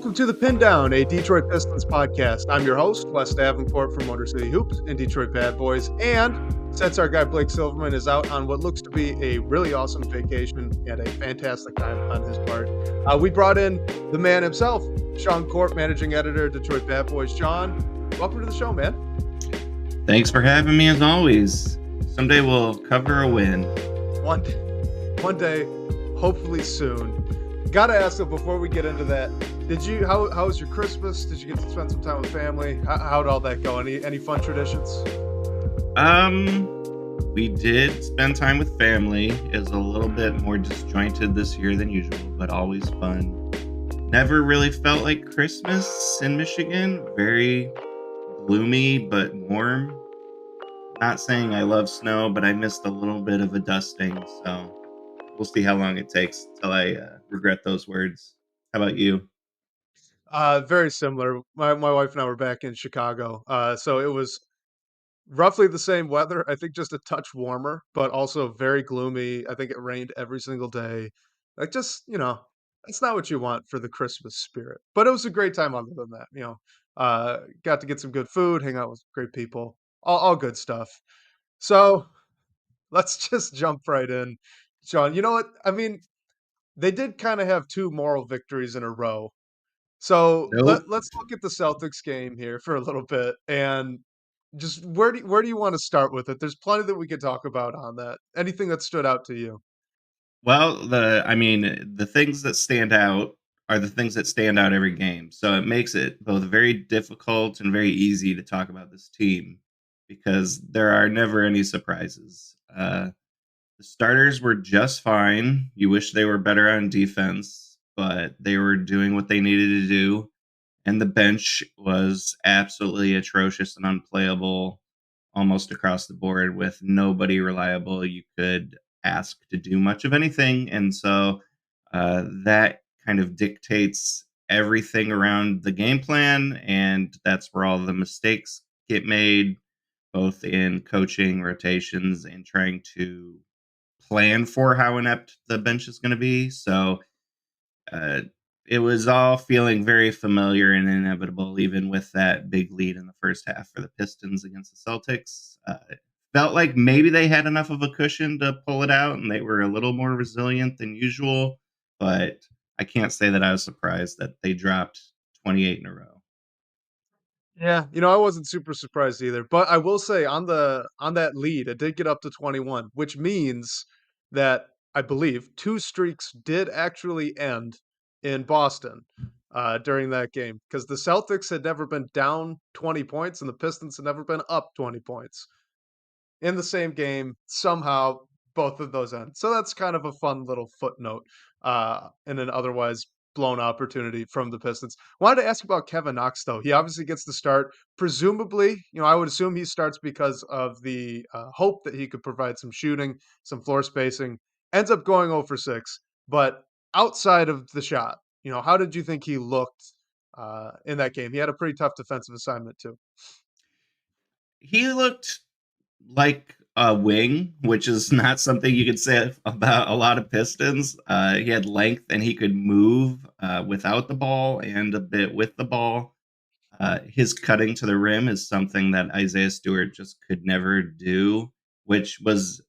Welcome to the Pindown, a Detroit Pistons podcast. I'm your host, Wes Davenport from Motor City Hoops and Detroit Bad Boys. And since our guy Blake Silverman is out on what looks to be a really awesome vacation and a fantastic time on his part, we brought in the man himself, Sean Court, managing editor, Detroit Bad Boys. Sean, welcome to the show, man. Thanks for having me as always. Someday we'll cover a win. One day, hopefully soon. Gotta ask though, before we get into that, how was your Christmas? Did you get to spend some time with family? How'd all that go? Any fun traditions? We did spend time with family. It was a little bit more disjointed this year than usual, but always fun. Never really felt like Christmas in Michigan. Very gloomy but warm. Not saying I love snow, but I missed a little bit of a dusting, so we'll see how long it takes till I regret those words. How about you? Very similar. My wife and I were back in Chicago, so it was roughly the same weather. I think just a touch warmer, but also very gloomy. I think it rained every single day. Like just that's not what you want for the Christmas spirit. But it was a great time other than that. Got to get some good food, hang out with great people, all good stuff. So let's just jump right in, Sean. You know what? I mean, they did kind of have two moral victories in a row. So Nope. let's look at the Celtics game here for a little bit, and just where do you want to start with it? There's plenty that we could talk about on that. Anything that stood out to you? Well, the things that stand out are the things that stand out every game. So it makes it both very difficult and very easy to talk about this team because there are never any surprises. The starters were just fine. You wish they were better on defense, but they were doing what they needed to do. And the bench was absolutely atrocious and unplayable almost across the board with nobody reliable you could ask to do much of anything. And so that kind of dictates everything around the game plan. And that's where all the mistakes get made, both in coaching, rotations, and trying to plan for how inept the bench is going to be. So uh, it was all feeling very familiar and inevitable, even with that big lead in the first half for the Pistons against the Celtics. It felt like maybe they had enough of a cushion to pull it out and they were a little more resilient than usual, but I can't say that I was surprised that they dropped 28 in a row. Yeah, I wasn't super surprised either, but I will say on that lead, it did get up to 21, which means that I believe two streaks did actually end in Boston during that game because the Celtics had never been down 20 points and the Pistons had never been up 20 points in the same game. Somehow, both of those end. So that's kind of a fun little footnote in an otherwise blown opportunity from the Pistons. Wanted to ask about Kevin Knox, though. He obviously gets the start. Presumably, I would assume he starts because of the hope that he could provide some shooting, some floor spacing. Ends up going 0 for 6. But outside of the shot, how did you think he looked in that game? He had a pretty tough defensive assignment, too. He looked like a wing, which is not something you could say about a lot of Pistons. He had length and he could move without the ball and a bit with the ball. His cutting to the rim is something that Isaiah Stewart just could never do, which was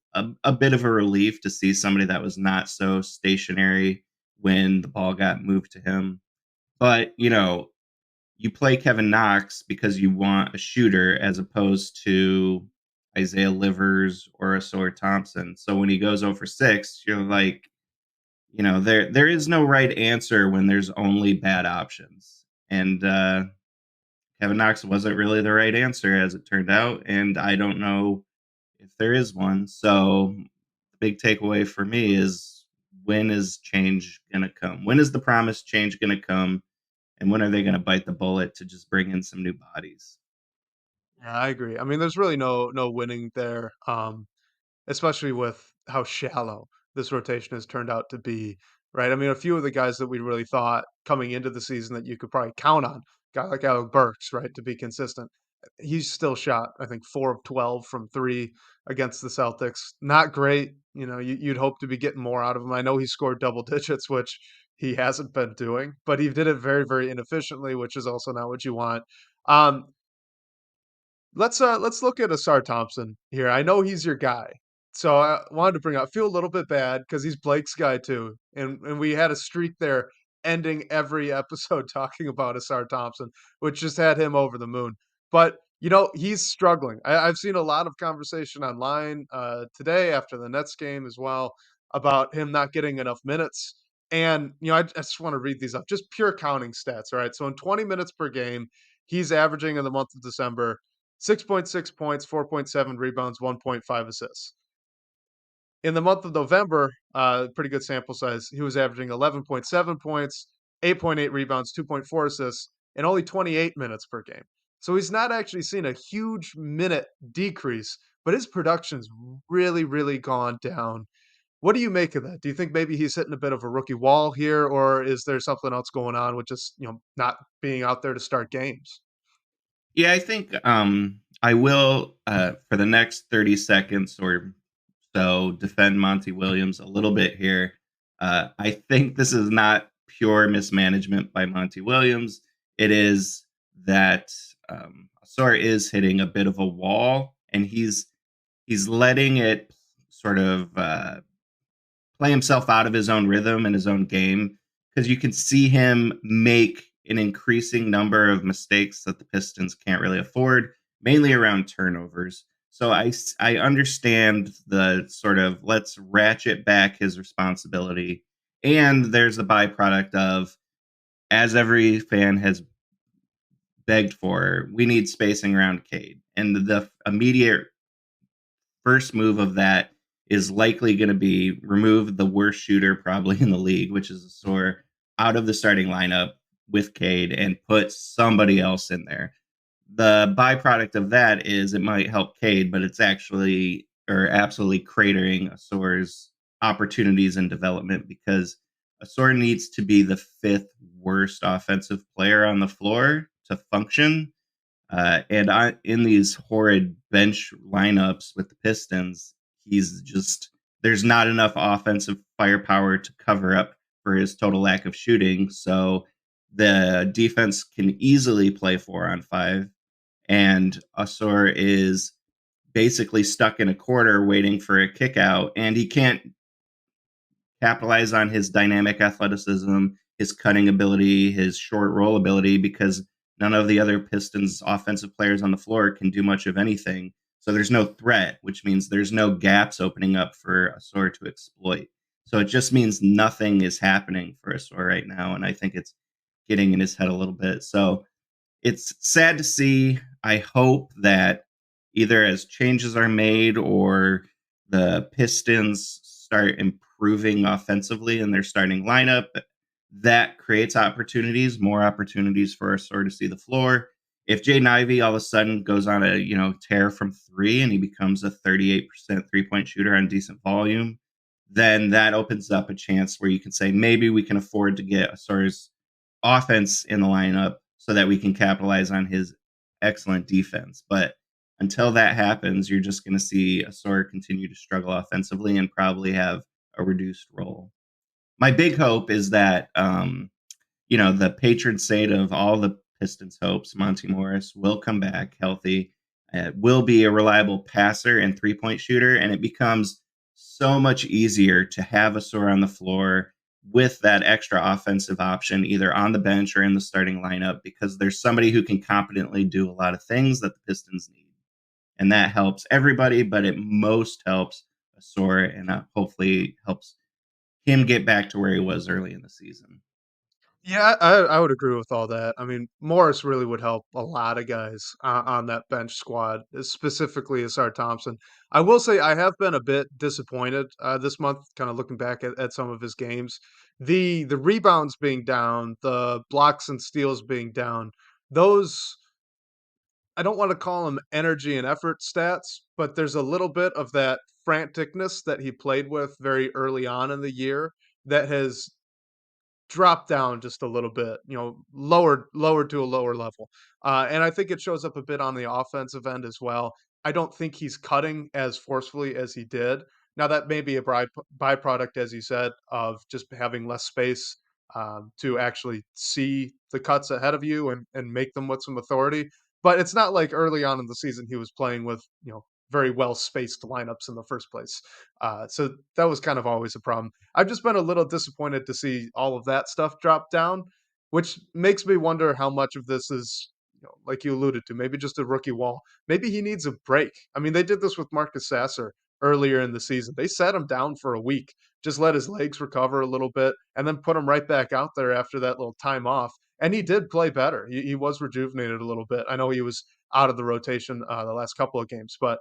a bit of a relief to see somebody that was not so stationary when the ball got moved to him. But, you play Kevin Knox because you want a shooter as opposed to Isaiah Livers or a Sawyer Thompson. So when he goes over 6, you're like, there is no right answer when there's only bad options. And Kevin Knox wasn't really the right answer as it turned out. And I don't know if there is one. So the big takeaway for me is, when is change going to come? When is the promised change going to come? And when are they going to bite the bullet to just bring in some new bodies? Yeah, I agree. I mean, there's really no winning there. Especially with how shallow this rotation has turned out to be, right? I mean, a few of the guys that we really thought coming into the season that you could probably count on, guy like Alec Burks, right, to be consistent. He's still shot, I think, 4 of 12 from three against the Celtics. Not great. You'd hope to be getting more out of him. I know he scored double digits, which he hasn't been doing, but he did it very, very inefficiently, which is also not what you want. Um, let's look at Asar Thompson here. I know he's your guy, so I wanted to bring up. Feel a little bit bad because he's Blake's guy too, and we had a streak there, ending every episode talking about Asar Thompson, which just had him over the moon. But he's struggling. I've seen a lot of conversation online today after the Nets game as well about him not getting enough minutes. And I just want to read these up, just pure counting stats. All right, so in 20 minutes per game, he's averaging in the month of December 6.6 points, 4.7 rebounds, 1.5 assists. In the month of November, pretty good sample size, he was averaging 11.7 points, 8.8 rebounds, 2.4 assists, and only 28 minutes per game. So he's not actually seen a huge minute decrease, but his production's really, really gone down. What do you make of that? Do you think maybe he's hitting a bit of a rookie wall here, or is there something else going on with just, not being out there to start games? Yeah, I think I will for the next 30 seconds or so defend Monty Williams a little bit here. I think this is not pure mismanagement by Monty Williams. It is that Asor is hitting a bit of a wall, and he's letting it sort of play himself out of his own rhythm and his own game because you can see him make an increasing number of mistakes that the Pistons can't really afford, mainly around turnovers. So I understand the sort of let's ratchet back his responsibility. And there's the byproduct of, as every fan has begged for, we need spacing around Cade. And the immediate first move of that is likely going to be remove the worst shooter probably in the league, which is Asor, out of the starting lineup with Cade and put somebody else in there. The byproduct of that is it might help Cade, but it's actually or absolutely cratering Asor's opportunities and development because Asor needs to be the fifth worst offensive player on the floor to function, in these horrid bench lineups with the Pistons, he's just there's not enough offensive firepower to cover up for his total lack of shooting. So the defense can easily play 4-on-5, and Asor is basically stuck in a corner waiting for a kick out, and he can't capitalize on his dynamic athleticism, his cutting ability, his short roll ability, because none of the other Pistons offensive players on the floor can do much of anything. So there's no threat, which means there's no gaps opening up for Asor to exploit. So it just means nothing is happening for Asor right now. And I think it's getting in his head a little bit. So it's sad to see. I hope that either as changes are made or the Pistons start improving offensively in their starting lineup, that creates opportunities, more opportunities for us to see the floor. If Jaden Ivey all of a sudden goes on a tear from three and he becomes a 38% 3-point shooter on decent volume, then that opens up a chance where you can say maybe we can afford to get Asor's offense in the lineup so that we can capitalize on his excellent defense. But until that happens, you're just going to see Asor continue to struggle offensively and probably have a reduced role. My big hope is that the patron saint of all the Pistons' hopes, Monty Morris, will come back healthy, will be a reliable passer and 3-point shooter, and it becomes so much easier to have Asor on the floor with that extra offensive option, either on the bench or in the starting lineup, because there's somebody who can competently do a lot of things that the Pistons need. And that helps everybody, but it most helps Asor and hopefully helps him get back to where he was early in the season. Yeah, I would agree with all that. I mean, Morris really would help a lot of guys on that bench squad, specifically Asar Thompson. I will say I have been a bit disappointed this month, kind of looking back at some of his games. The rebounds being down, the blocks and steals being down, those I don't want to call them energy and effort stats, but there's a little bit of that franticness that he played with very early on in the year that has drop down just a little bit, lower to a lower level. And I think it shows up a bit on the offensive end as well. I don't think he's cutting as forcefully as he did. Now that may be a byproduct, as you said, of just having less space to actually see the cuts ahead of you and make them with some authority. But it's not like early on in the season he was playing with, very well spaced lineups in the first place. So that was kind of always a problem. I've just been a little disappointed to see all of that stuff drop down, which makes me wonder how much of this is, like you alluded to, maybe just a rookie wall. Maybe he needs a break. I mean, they did this with Marcus Sasser earlier in the season. They sat him down for a week, just let his legs recover a little bit, and then put him right back out there after that little time off. And he did play better. He was rejuvenated a little bit. I know he was out of the rotation the last couple of games, but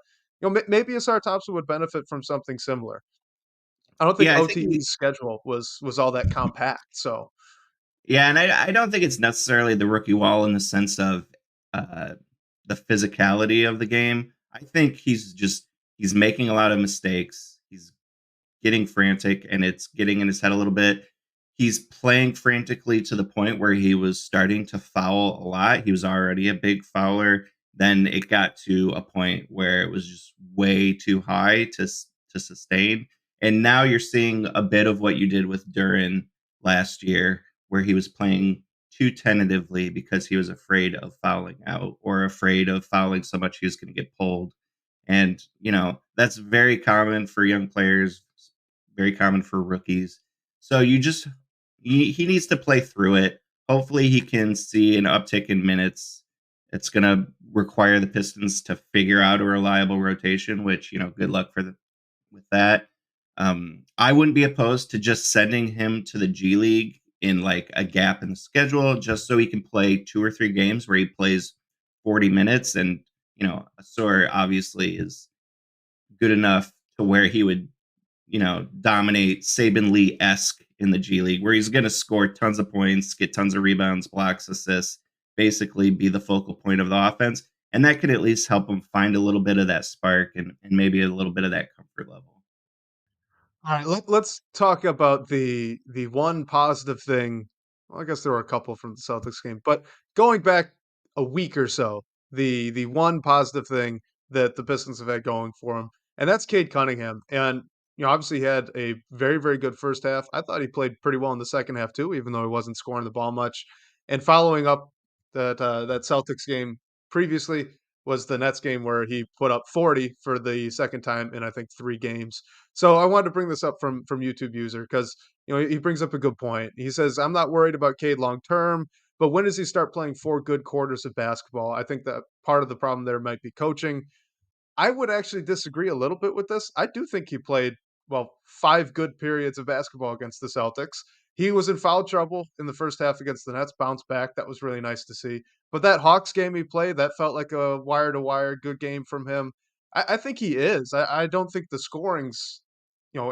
maybe Asar Thompson would benefit from something similar. I don't think Yeah, I think OTE's schedule was all that compact. So yeah, and I don't think it's necessarily the rookie wall in the sense of uh, the physicality of the game. I think he's making a lot of mistakes. He's getting frantic, and it's getting in his head a little bit. He's playing frantically to the point where he was starting to foul a lot. He was already a big fouler. Then it got to a point where it was just way too high to sustain. And now you're seeing a bit of what you did with Duran last year, where he was playing too tentatively because he was afraid of fouling out or afraid of fouling so much he was going to get pulled. And, that's very common for young players, very common for rookies. So he needs to play through it. Hopefully he can see an uptick in minutes. It's going to require the Pistons to figure out a reliable rotation, which, good luck with that. I wouldn't be opposed to just sending him to the G League in like a gap in the schedule, just so he can play 2 or 3 games where he plays 40 minutes. And, Asor obviously is good enough to where he would, dominate Saban Lee esque in the G League, where he's going to score tons of points, get tons of rebounds, blocks, assists, basically be the focal point of the offense. And that could at least help him find a little bit of that spark and maybe a little bit of that comfort level. all right, let's talk about the one positive thing. Well, I guess there were a couple from the Celtics game, but going back a week or so, the one positive thing that the Pistons have had going for them, and that's Cade Cunningham. And obviously he had a very, very good first half. I thought he played pretty well in the second half too, even though he wasn't scoring the ball much. And following up that Celtics game previously was the Nets game where he put up 40 for the second time in I think 3 games. So I wanted to bring this up from YouTube user because he brings up a good point. He says, "I'm not worried about Cade long term, but when does he start playing 4 good quarters of basketball? I think that part of the problem there might be coaching. I would actually disagree a little bit with this. I do think he played, well, 5 good periods of basketball against the Celtics. He was in foul trouble in the first half against the Nets, bounced back. That was really nice to see. But that Hawks game he played, that felt like a wire to wire good game from him. I think he is. I don't think the scoring's,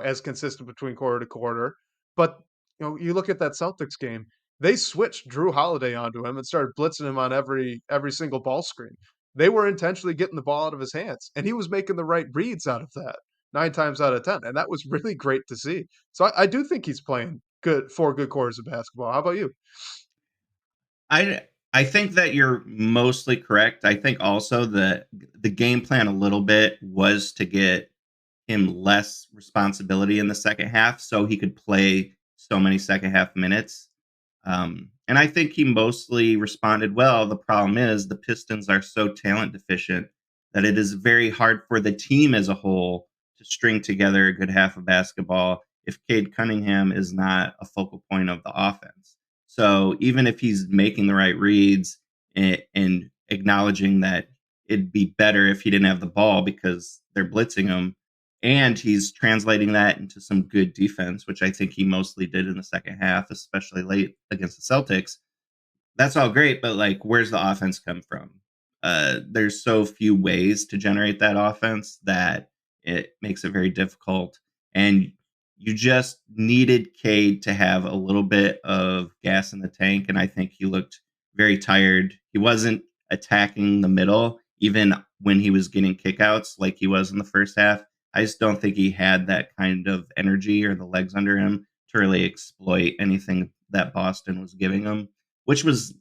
as consistent between quarter to quarter. But, you look at that Celtics game, they switched Drew Holiday onto him and started blitzing him on every single ball screen. They were intentionally getting the ball out of his hands, and he was making the right reads out of that 9 times out of 10, and that was really great to see. So I do think he's playing good 4 good quarters of basketball. How about you? I I think that you're mostly correct. I think also that the game plan a little bit was to get him less responsibility in the second half so he could play so many second half minutes. And I think he mostly responded well. The problem is the Pistons are so talent deficient that it is very hard for the team as a whole to string together a good half of basketball if Cade Cunningham is not a focal point of the offense. So even if he's making the right reads and acknowledging that it'd be better if he didn't have the ball because they're blitzing him, and he's translating that into some good defense, which I think he mostly did in the second half, especially late against the Celtics. That's all great, but like, where's the offense come from? There's so few ways to generate that offense that it makes it very difficult. And you just needed Cade to have a little bit of gas in the tank. And I think he looked very tired. He wasn't attacking the middle, even when he was getting kickouts like he was in the first half. I just don't think he had that kind of energy or the legs under him to really exploit anything that Boston was giving him, which was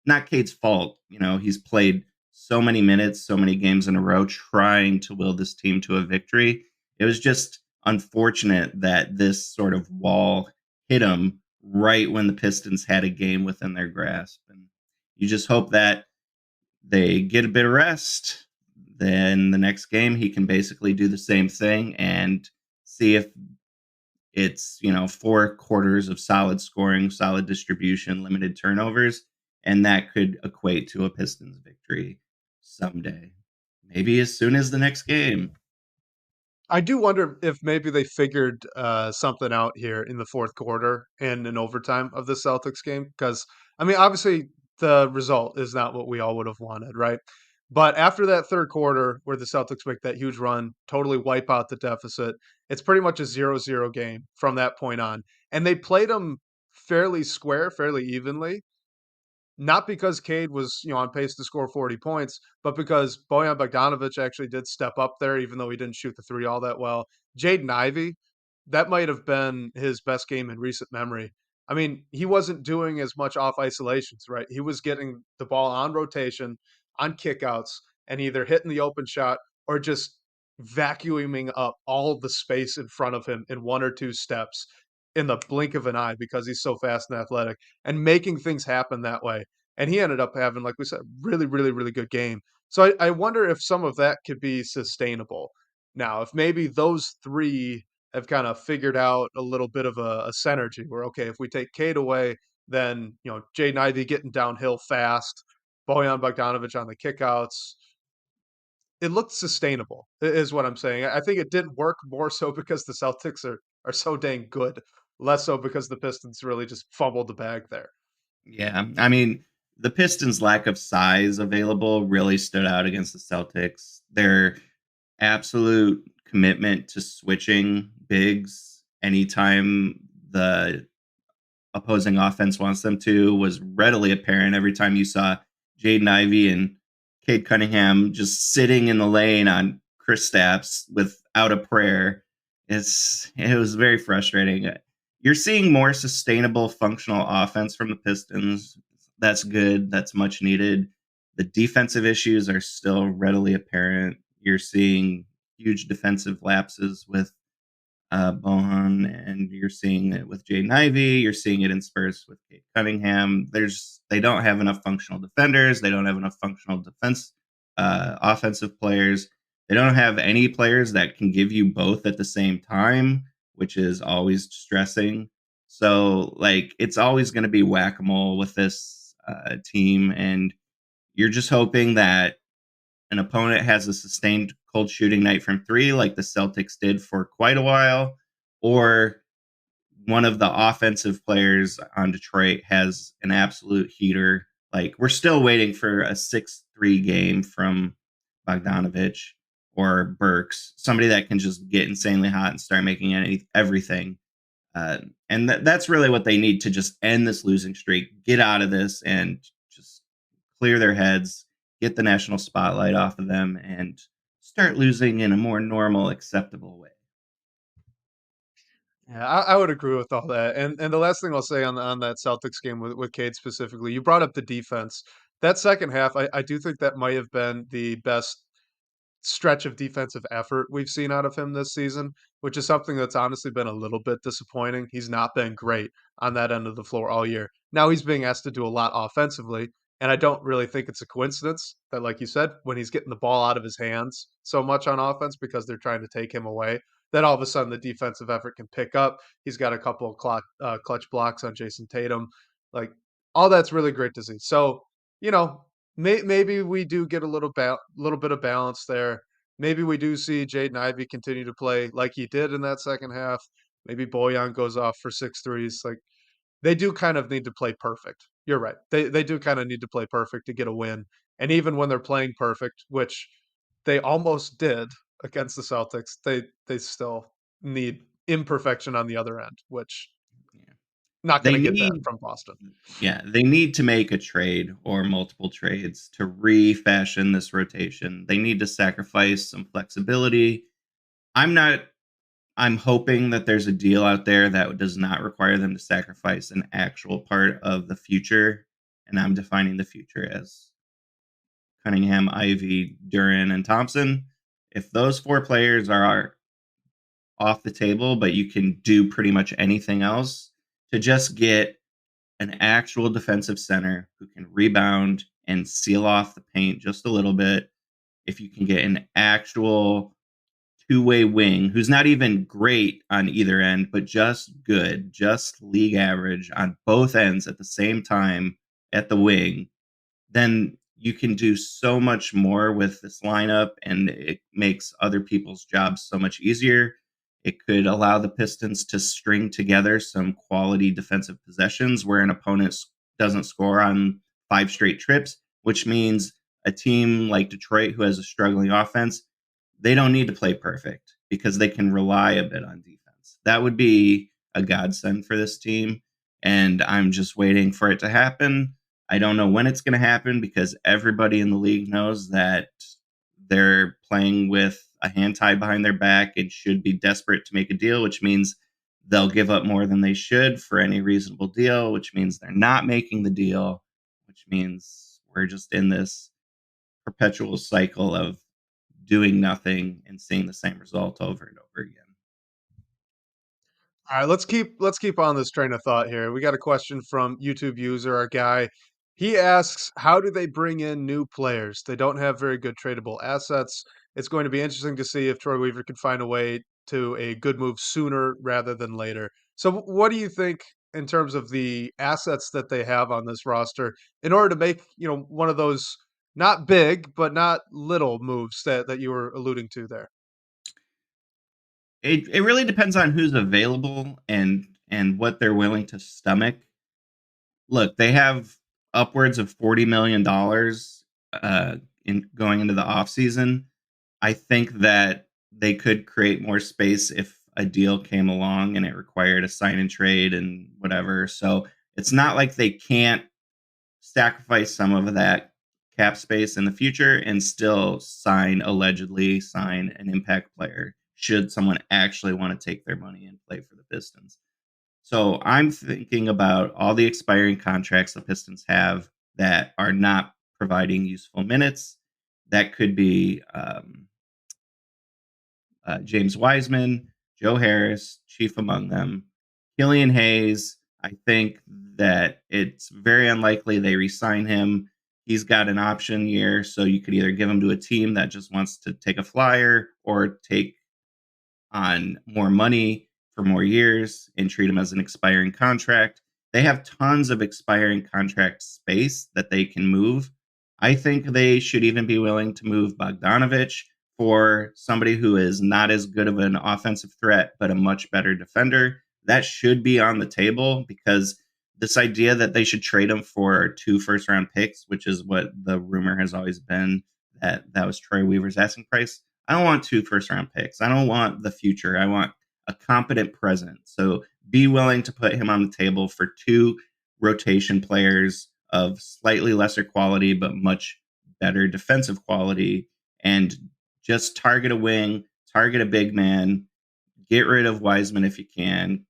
not Cade's fault. He's played so many minutes, so many games in a row trying to will this team to a victory. It was just unfortunate that this sort of wall hit him right when the Pistons had a game within their grasp. And you just hope that they get a bit of rest. Then the next game, he can basically do the same thing and see if it's, 4 quarters of solid scoring, solid distribution, limited turnovers, and that could equate to a Pistons victory someday. Maybe as soon as the next game. I do wonder if maybe they figured something out here in the fourth quarter and in overtime of the Celtics game. Because, I mean, obviously, the result is not what we all would have wanted, right? But after that third quarter, where the Celtics make that huge run, totally wipe out the deficit, it's pretty much a 0-0 game from that point on. And they played them fairly square, fairly evenly. Not because Cade was, on pace to score 40 points, but because Bojan Bogdanovic actually did step up there, even though he didn't shoot the three all that well. Jaden Ivey, that might have been his best game in recent memory. I mean, he wasn't doing as much off isolations, right? He was getting the ball on rotation, on kickouts, and either hitting the open shot or just vacuuming up all of the space in front of him in one or two steps in the blink of an eye because he's so fast and athletic and making things happen that way. And he ended up having, like we said, really, really, really good game. So I wonder if some of that could be sustainable. Now, if maybe those three have kind of figured out a little bit of a synergy where, okay, if we take Cade away, then, Jaden Ivey getting downhill fast, Bojan Bogdanovic on the kickouts, it looked sustainable, is what I'm saying. I think it didn't work more so because the Celtics are so dang good, less so because the Pistons really just fumbled the bag there. Yeah. I mean, the Pistons' lack of size available really stood out against the Celtics. Their absolute commitment to switching bigs anytime the opposing offense wants them to was readily apparent every time you saw Jaden Ivey and Cade Cunningham just sitting in the lane on Chris Stapps without a prayer. It was very frustrating. You're seeing more sustainable, functional offense from the Pistons. That's good. That's much needed. The defensive issues are still readily apparent. You're seeing huge defensive lapses with Bohan, and you're seeing it with Jaden Ivey. You're seeing it in Spurs with Cade Cunningham. They don't have enough functional defenders. They don't have enough functional offensive players. They don't have any players that can give you both at the same time, which is always stressing. So, like, it's always going to be whack a mole with this team, and you're just hoping that an opponent has a sustained cold shooting night from three, like the Celtics did for quite a while, or one of the offensive players on Detroit has an absolute heater. Like, we're still waiting for a 6-3 game from Bogdanovich or Burks, somebody that can just get insanely hot and start making everything. And that's really what they need to just end this losing streak, get out of this, and just clear their heads, get the national spotlight off of them, and start losing in a more normal, acceptable way. Yeah, I would agree with all that. And the last thing I'll say on that Celtics game with Cade specifically, you brought up the defense. That second half, I do think that might have been the best stretch of defensive effort we've seen out of him this season, which is something that's honestly been a little bit disappointing. He's not been great on that end of the floor all year. Now he's being asked to do a lot offensively, and I don't really think it's a coincidence that, like you said, when he's getting the ball out of his hands so much on offense because they're trying to take him away, then all of a sudden the defensive effort can pick up. He's got a couple of clutch blocks on Jason Tatum. Like, all that's really great to see. So, you know, maybe we do get a little bit of balance there. Maybe we do see Jaden Ivey continue to play like he did in that second half. Maybe Boyan goes off for 6 threes. Like, they do kind of need to play perfect. You're right. They do kind of need to play perfect to get a win. And even when they're playing perfect, which they almost did against the Celtics, they still need imperfection on the other end, which Yeah. not going They to get that need from Boston. Yeah, they need to make a trade or multiple trades to refashion this rotation. They need to sacrifice some flexibility. I'm not I'm hoping that there's a deal out there that does not require them to sacrifice an actual part of the future, and I'm defining the future as Cunningham, Ivy, Duran, and Thompson. If those 4 players are off the table, but you can do pretty much anything else, to just get an actual defensive center who can rebound and seal off the paint just a little bit. If you can get an actual two-way wing who's not even great on either end, but just good, just league average on both ends at the same time at the wing, then you can do so much more with this lineup and it makes other people's jobs so much easier. It could allow the Pistons to string together some quality defensive possessions where an opponent doesn't score on five straight trips, which means a team like Detroit, who has a struggling offense, they don't need to play perfect because they can rely a bit on defense. That would be a godsend for this team. And I'm just waiting for it to happen. I don't know when it's going to happen because everybody in the league knows that they're playing with a hand tied behind their back and should be desperate to make a deal, which means they'll give up more than they should for any reasonable deal, which means they're not making the deal, which means we're just in this perpetual cycle of doing nothing and seeing the same result over and over again. All right, let's keep on this train of thought here. We got a question from YouTube user, our guy. He asks, "How do they bring in new players? They don't have very good tradable assets. It's going to be interesting to see if Troy Weaver can find a way to a good move sooner rather than later." So, what do you think in terms of the assets that they have on this roster in order to make one of those not big but not little moves that you were alluding to there? It really depends on who's available and what they're willing to stomach. Look, they have upwards of $40 million in going into the offseason. I think that they could create more space if a deal came along and it required a sign and trade and whatever. So it's not like they can't sacrifice some of that cap space in the future and still allegedly sign an impact player should someone actually want to take their money and play for the Pistons. So I'm thinking about all the expiring contracts the Pistons have that are not providing useful minutes. That could be James Wiseman, Joe Harris, chief among them. Killian Hayes, I think that it's very unlikely they re-sign him. He's got an option year, so you could either give him to a team that just wants to take a flyer or take on more money for more years and treat him as an expiring contract. They have tons of expiring contract space that they can move. I think they should even be willing to move Bogdanovich for somebody who is not as good of an offensive threat, but a much better defender. That should be on the table because this idea that they should trade him for 2 first round picks, which is what the rumor has always been that was Troy Weaver's asking price. I don't want 2 first round picks. I don't want the future. I want a competent present. So be willing to put him on the table for 2 rotation players of slightly lesser quality, but much better defensive quality, and just target a wing, target a big man, get rid of Wiseman if you can.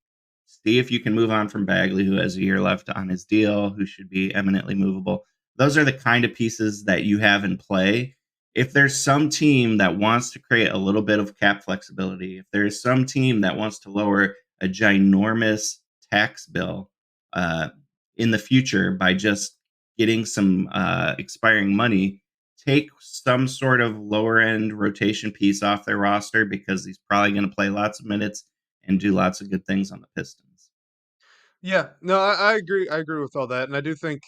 See if you can move on from Bagley, who has a year left on his deal, who should be eminently movable. Those are the kind of pieces that you have in play. If there's some team that wants to create a little bit of cap flexibility, if there's some team that wants to lower a ginormous tax bill uh, in the future by just getting some expiring money, take some sort of lower end rotation piece off their roster because he's probably going to play lots of minutes and do lots of good things on the Pistons. Yeah, no, I agree. I agree with all that, and I do think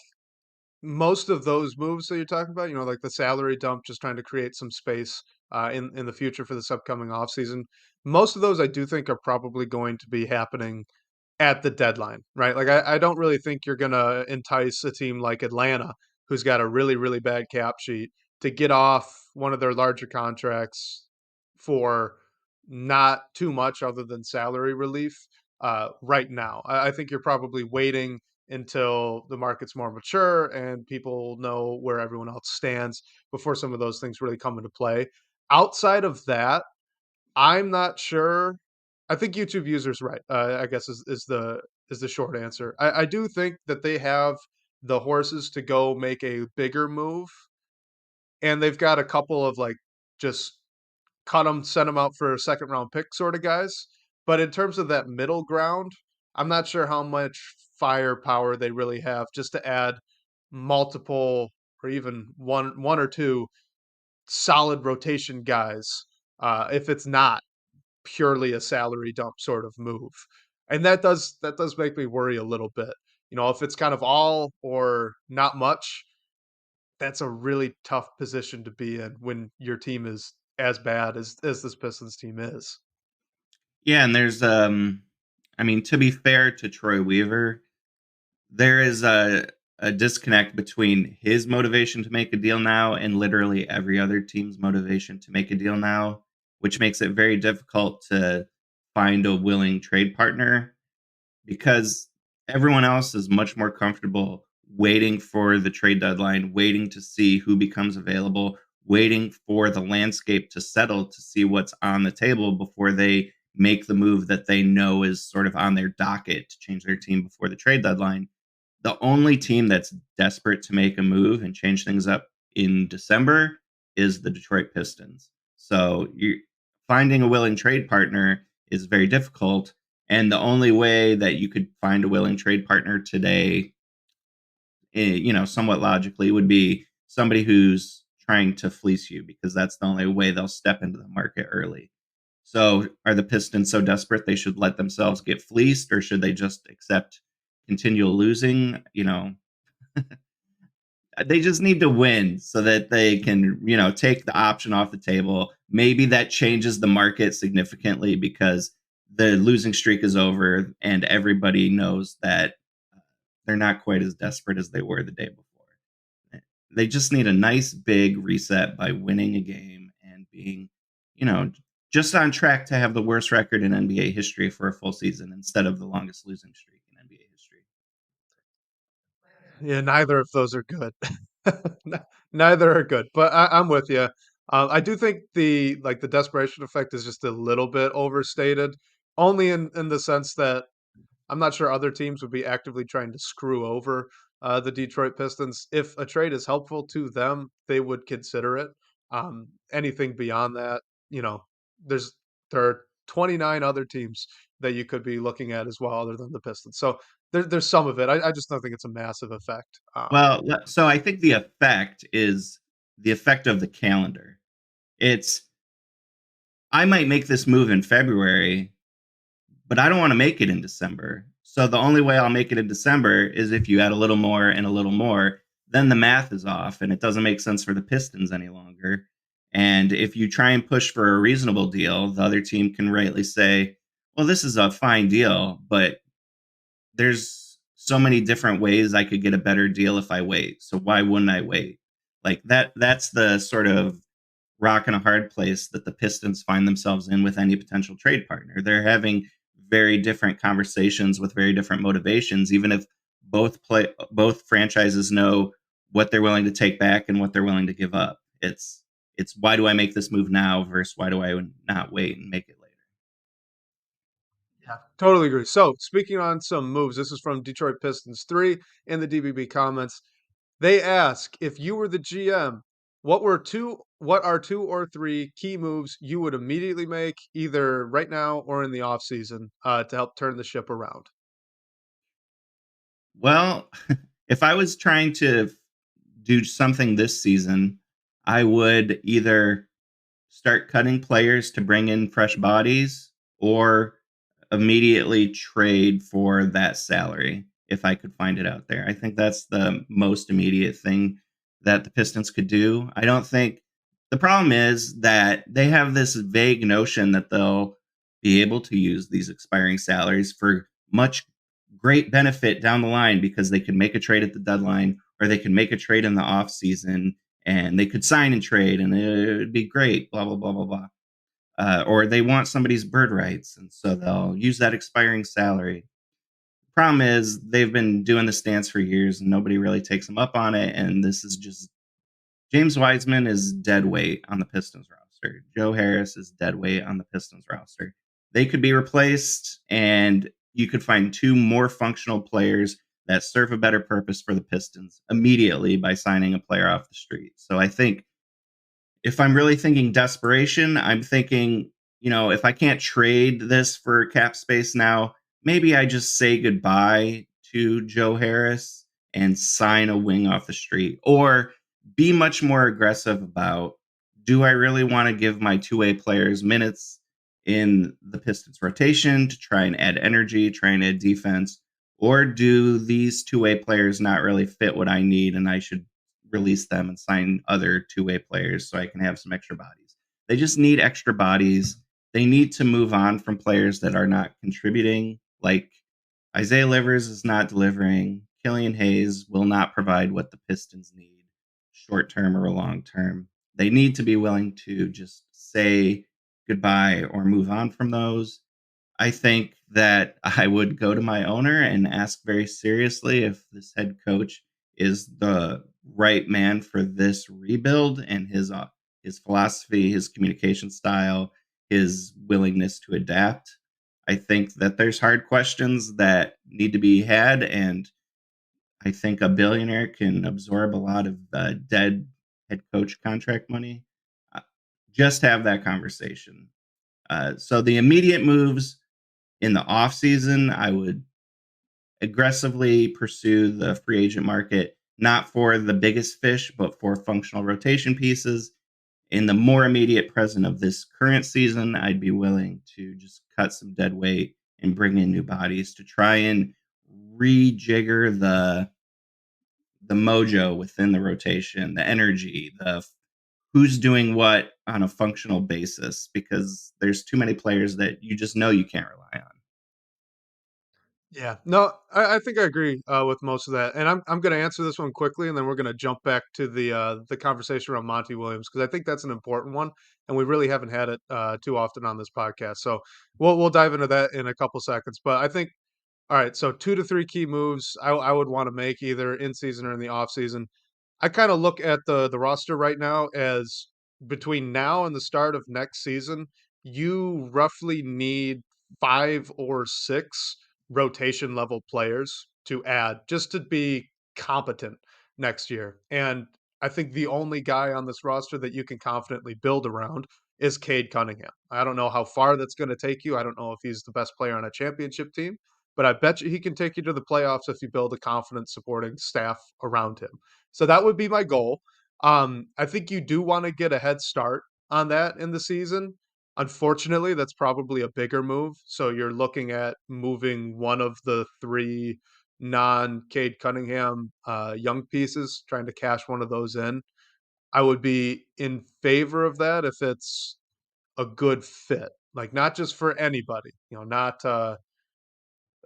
most of those moves that you're talking about, like the salary dump, just trying to create some space in the future for this upcoming offseason. Most of those I do think are probably going to be happening at the deadline, right? Like I don't really think you're gonna entice a team like Atlanta, who's got a really, really bad cap sheet, to get off one of their larger contracts for not too much other than salary relief right now. I think you're probably waiting until the market's more mature and people know where everyone else stands before some of those things really come into play. Outside of that, I'm not sure. I think YouTube users right. I guess is the short answer. I do think that they have the horses to go make a bigger move, and they've got a couple of like just cut them, send them out for a second round pick sort of guys. But in terms of that middle ground, I'm not sure how much firepower they really have just to add multiple or even one or two solid rotation guys, if it's not purely a salary dump sort of move. And that does make me worry a little bit. You know, if it's kind of all or not much, that's a really tough position to be in when your team is as bad as this Pistons team is. Yeah, and there's I mean, to be fair to Troy Weaver, there is a disconnect between his motivation to make a deal now and literally every other team's motivation to make a deal now, which makes it very difficult to find a willing trade partner because everyone else is much more comfortable waiting for the trade deadline, waiting to see who becomes available, waiting for the landscape to settle to see what's on the table before they make the move that they know is sort of on their docket to change their team before the trade deadline. The only team that's desperate to make a move and change things up in December is the Detroit Pistons. So you finding a willing trade partner is very difficult. And the only way that you could find a willing trade partner today, somewhat logically, would be somebody who's trying to fleece you because that's the only way they'll step into the market early. So, are the Pistons so desperate they should let themselves get fleeced, or should they just accept continual losing? They just need to win so that they can, take the option off the table. Maybe that changes the market significantly because the losing streak is over and everybody knows that they're not quite as desperate as they were the day before. They just need a nice big reset by winning a game and being, you know, just on track to have the worst record in NBA history for a full season instead of the longest losing streak in NBA history. Yeah, neither of those are good. N Neither are good, but I'm with you. I do think the desperation effect is just a little bit overstated, only in the sense that I'm not sure other teams would be actively trying to screw over, the Detroit Pistons. If a trade is helpful to them, they would consider it. Anything beyond that, you know, there's there are 29 other teams that you could be looking at as well other than the Pistons. So there's some of it. I just don't think it's a massive effect. Well, so I think the effect is the effect of the calendar. It's I might make this move in February, but I don't want to make it in December. So the only way I'll make it in December is if you add a little more and a little more. Then the math is off and it doesn't make sense for the Pistons any longer. And if you try and push for a reasonable deal, the other team can rightly say, well, this is a fine deal, but there's so many different ways I could get a better deal if I wait. So why wouldn't I wait? Like that's the sort of rock and a hard place that the Pistons find themselves in with any potential trade partner. They're having very different conversations with very different motivations, even if both franchises know what they're willing to take back and what they're willing to give up. It's why do I make this move now versus why do I not wait and make it later? Yeah, totally agree. So, speaking on some moves, this is from Detroit Pistons 3 in the DBB comments. They ask, if you were the GM, what are two or three key moves you would immediately make either right now or in the offseason to help turn the ship around? Well, if I was trying to do something this season, I would either start cutting players to bring in fresh bodies or immediately trade for that salary if I could find it out there. I think that's the most immediate thing that the Pistons could do. I don't think the problem is that they have this vague notion that they'll be able to use these expiring salaries for much great benefit down the line because they could make a trade at the deadline or they could make a trade in the off season and they could sign and trade and it would be great, blah, blah, blah, blah, blah. Or they want somebody's bird rights, and so they'll use that expiring salary. Problem is, they've been doing this dance for years, and nobody really takes them up on it. And this is just James Wiseman is dead weight on the Pistons roster. Joe Harris is dead weight on the Pistons roster. They could be replaced, and you could find two more functional players that serve a better purpose for the Pistons immediately by signing a player off the street. So I think if I'm really thinking desperation, I'm thinking, if I can't trade this for cap space now, maybe I just say goodbye to Joe Harris and sign a wing off the street, or be much more aggressive about, do I really want to give my two-way players minutes in the Pistons rotation to try and add energy, try and add defense, or do these two-way players not really fit what I need and I should release them and sign other two-way players so I can have some extra bodies? They just need extra bodies. They need to move on from players that are not contributing. Like Isaiah Livers is not delivering. Killian Hayes will not provide what the Pistons need, short term or long term. They need to be willing to just say goodbye or move on from those. I think that I would go to my owner and ask very seriously if this head coach is the right man for this rebuild, and his philosophy, his communication style, his willingness to adapt. I think that there's hard questions that need to be had, and I think a billionaire can absorb a lot of dead head coach contract money. Uh, just have that conversation. So the immediate moves in the off season, I would aggressively pursue the free agent market, not for the biggest fish, but for functional rotation pieces. In the more immediate present of this current season, I'd be willing to just cut some dead weight and bring in new bodies to try and rejigger the mojo within the rotation, the energy, the who's doing what on a functional basis, because there's too many players that you just know you can't rely on. Yeah. No, I think I agree, with most of that, and I'm gonna answer this one quickly, and then we're gonna jump back to the conversation around Monty Williams, because I think that's an important one, and we really haven't had it, too often on this podcast, so we'll dive into that in a couple seconds, but I think alright, so 2 to 3 key moves I would wanna make either in season or in the off season. I kinda look at the roster right now as between now and the start of next season, you roughly need 5 or 6 rotation level players to add just to be competent next year, and I think the only guy on this roster that you can confidently build around is Cade Cunningham. I don't know how far that's gonna take you, I don't know if he's the best player on a championship team, but I bet you he can take you to the playoffs if you build a confident supporting staff around him. So that would be my goal. I think you do want to get a head start on that in the season. Unfortunately, that's probably a bigger move. So you're looking at moving one of the three non Cade Cunningham young pieces, trying to cash one of those in. I would be in favor of that if it's a good fit, like not just for anybody, not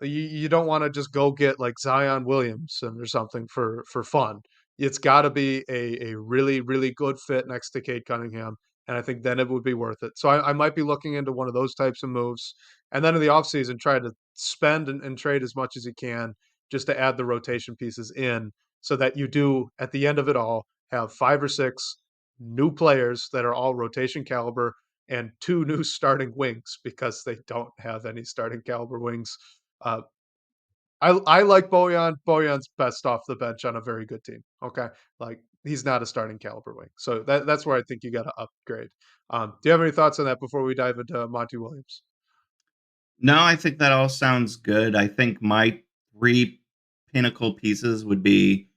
you don't wanna just go get, like, Zion Williamson or something for fun. It's gotta be a really, really good fit next to Cade Cunningham, and I think then it would be worth it. So I might be looking into one of those types of moves, and then in the offseason, try to spend and trade as much as you can just to add the rotation pieces in so that you do, at the end of it all, have 5 or 6 new players that are all rotation caliber and 2 new starting wings because they don't have any starting caliber wings. uh, I like Bojan. Bojan's best off the bench on a very good team. Okay, like he's not a starting caliber wing, so that's where I think you got to upgrade. Do you have any thoughts on that before we dive into Monty Williams? No, I think that all sounds good. I think my three pinnacle pieces would be,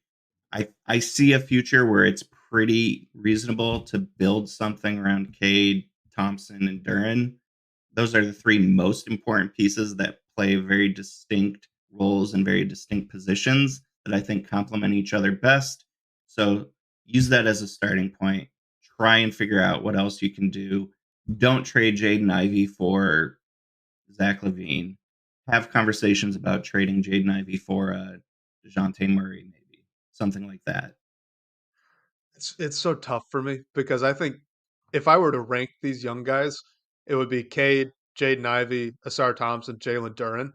I see a future where it's pretty reasonable to build something around Cade, Thompson, and Duran. Those are the three most important pieces that play very distinct roles and very distinct positions that I think complement each other best. So use that as a starting point. Try and figure out what else you can do. Don't trade Jaden Ivey for Zach Levine. Have conversations about trading Jaden Ivey for DeJounte Murray, maybe something like that. It's so tough for me because I think if I were to rank these young guys, it would be Cade, Jaden Ivey, Asar Thompson, Jalen Duren.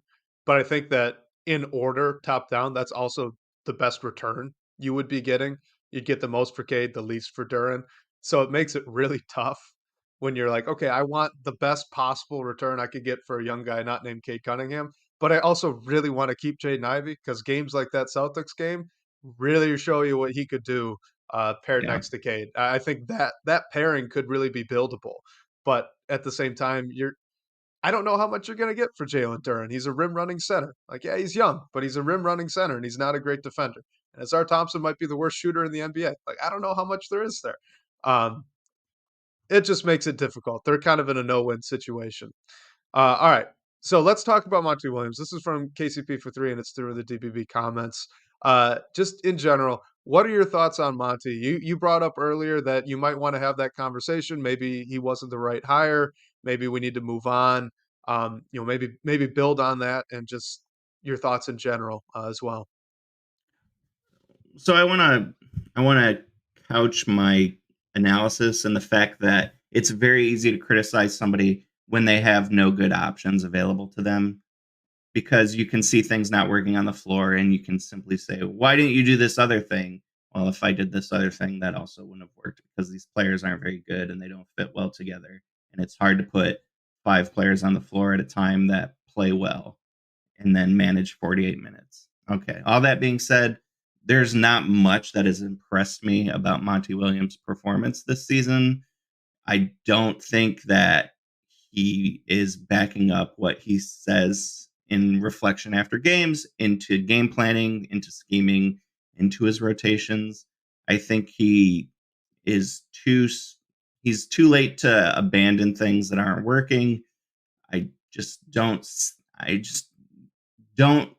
But I think that in order, top down, that's also the best return you would be getting. You'd get the most for Cade, the least for Duren. So it makes it really tough when you're like, okay, I want the best possible return I could get for a young guy not named Cade Cunningham. But I also really want to keep Jaden Ivey because games like that Celtics game really show you what he could do paired Yeah. next to Cade. I think that pairing could really be buildable, but at the same time, I don't know how much you're gonna get for Jalen Duren. He's a rim running center. Like, yeah, he's young, but he's a rim running center, and he's not a great defender. And Azar Thompson might be the worst shooter in the NBA. Like, I don't know how much there is there. Um, it just makes it difficult. They're kind of in a no-win situation. All right. So let's talk about Monty Williams. This is from KCP for three, and it's through the DBB comments. Just in general, what are your thoughts on Monty? You brought up earlier that you might want to have that conversation. Maybe he wasn't the right hire. Maybe we need to move on. Maybe build on that, and just your thoughts in general as well. So I want to couch my analysis in the fact that it's very easy to criticize somebody when they have no good options available to them, because you can see things not working on the floor and you can simply say, "Why didn't you do this other thing?" Well, if I did this other thing, that also wouldn't have worked, because these players aren't very good and they don't fit well together. And it's hard to put five players on the floor at a time that play well and then manage 48 minutes. Okay. All that being said, there's not much that has impressed me about Monty Williams' performance this season. I don't think that he is backing up what he says in reflection after games into game planning, into scheming, into his rotations. I think is too he's too late to abandon things that aren't working. I just don't I just don't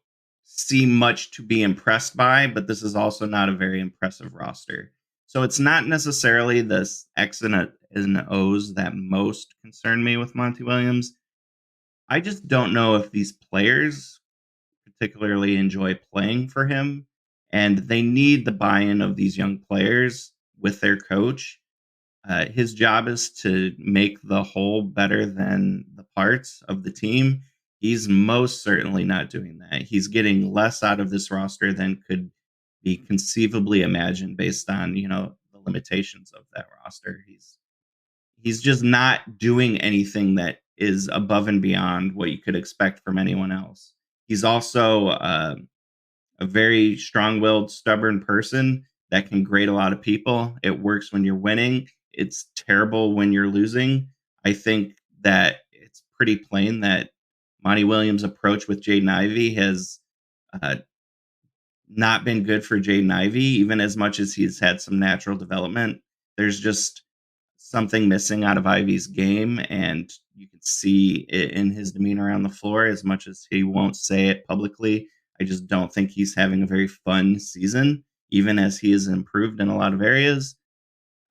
see much to be impressed by, but this is also not a very impressive roster. So it's not necessarily the X and O's that most concern me with Monty Williams. I just don't know if these players particularly enjoy playing for him, and they need the buy-in of these young players with their coach. His job is to make the whole better than the parts of the team. He's most certainly not doing that. He's getting less out of this roster than could be conceivably imagined based on, the limitations of that roster. He's just not doing anything that is above and beyond what you could expect from anyone else. He's also a very strong-willed, stubborn person that can grate a lot of people. It works when you're winning. It's terrible when you're losing. I think that it's pretty plain that Monty Williams' approach with Jaden Ivey has uh, not been good for Jaden Ivey, even as much as he's had some natural development. There's just something missing out of Ivey's game, and you can see it in his demeanor on the floor. As much as he won't say it publicly, I just don't think he's having a very fun season, even as he has improved in a lot of areas.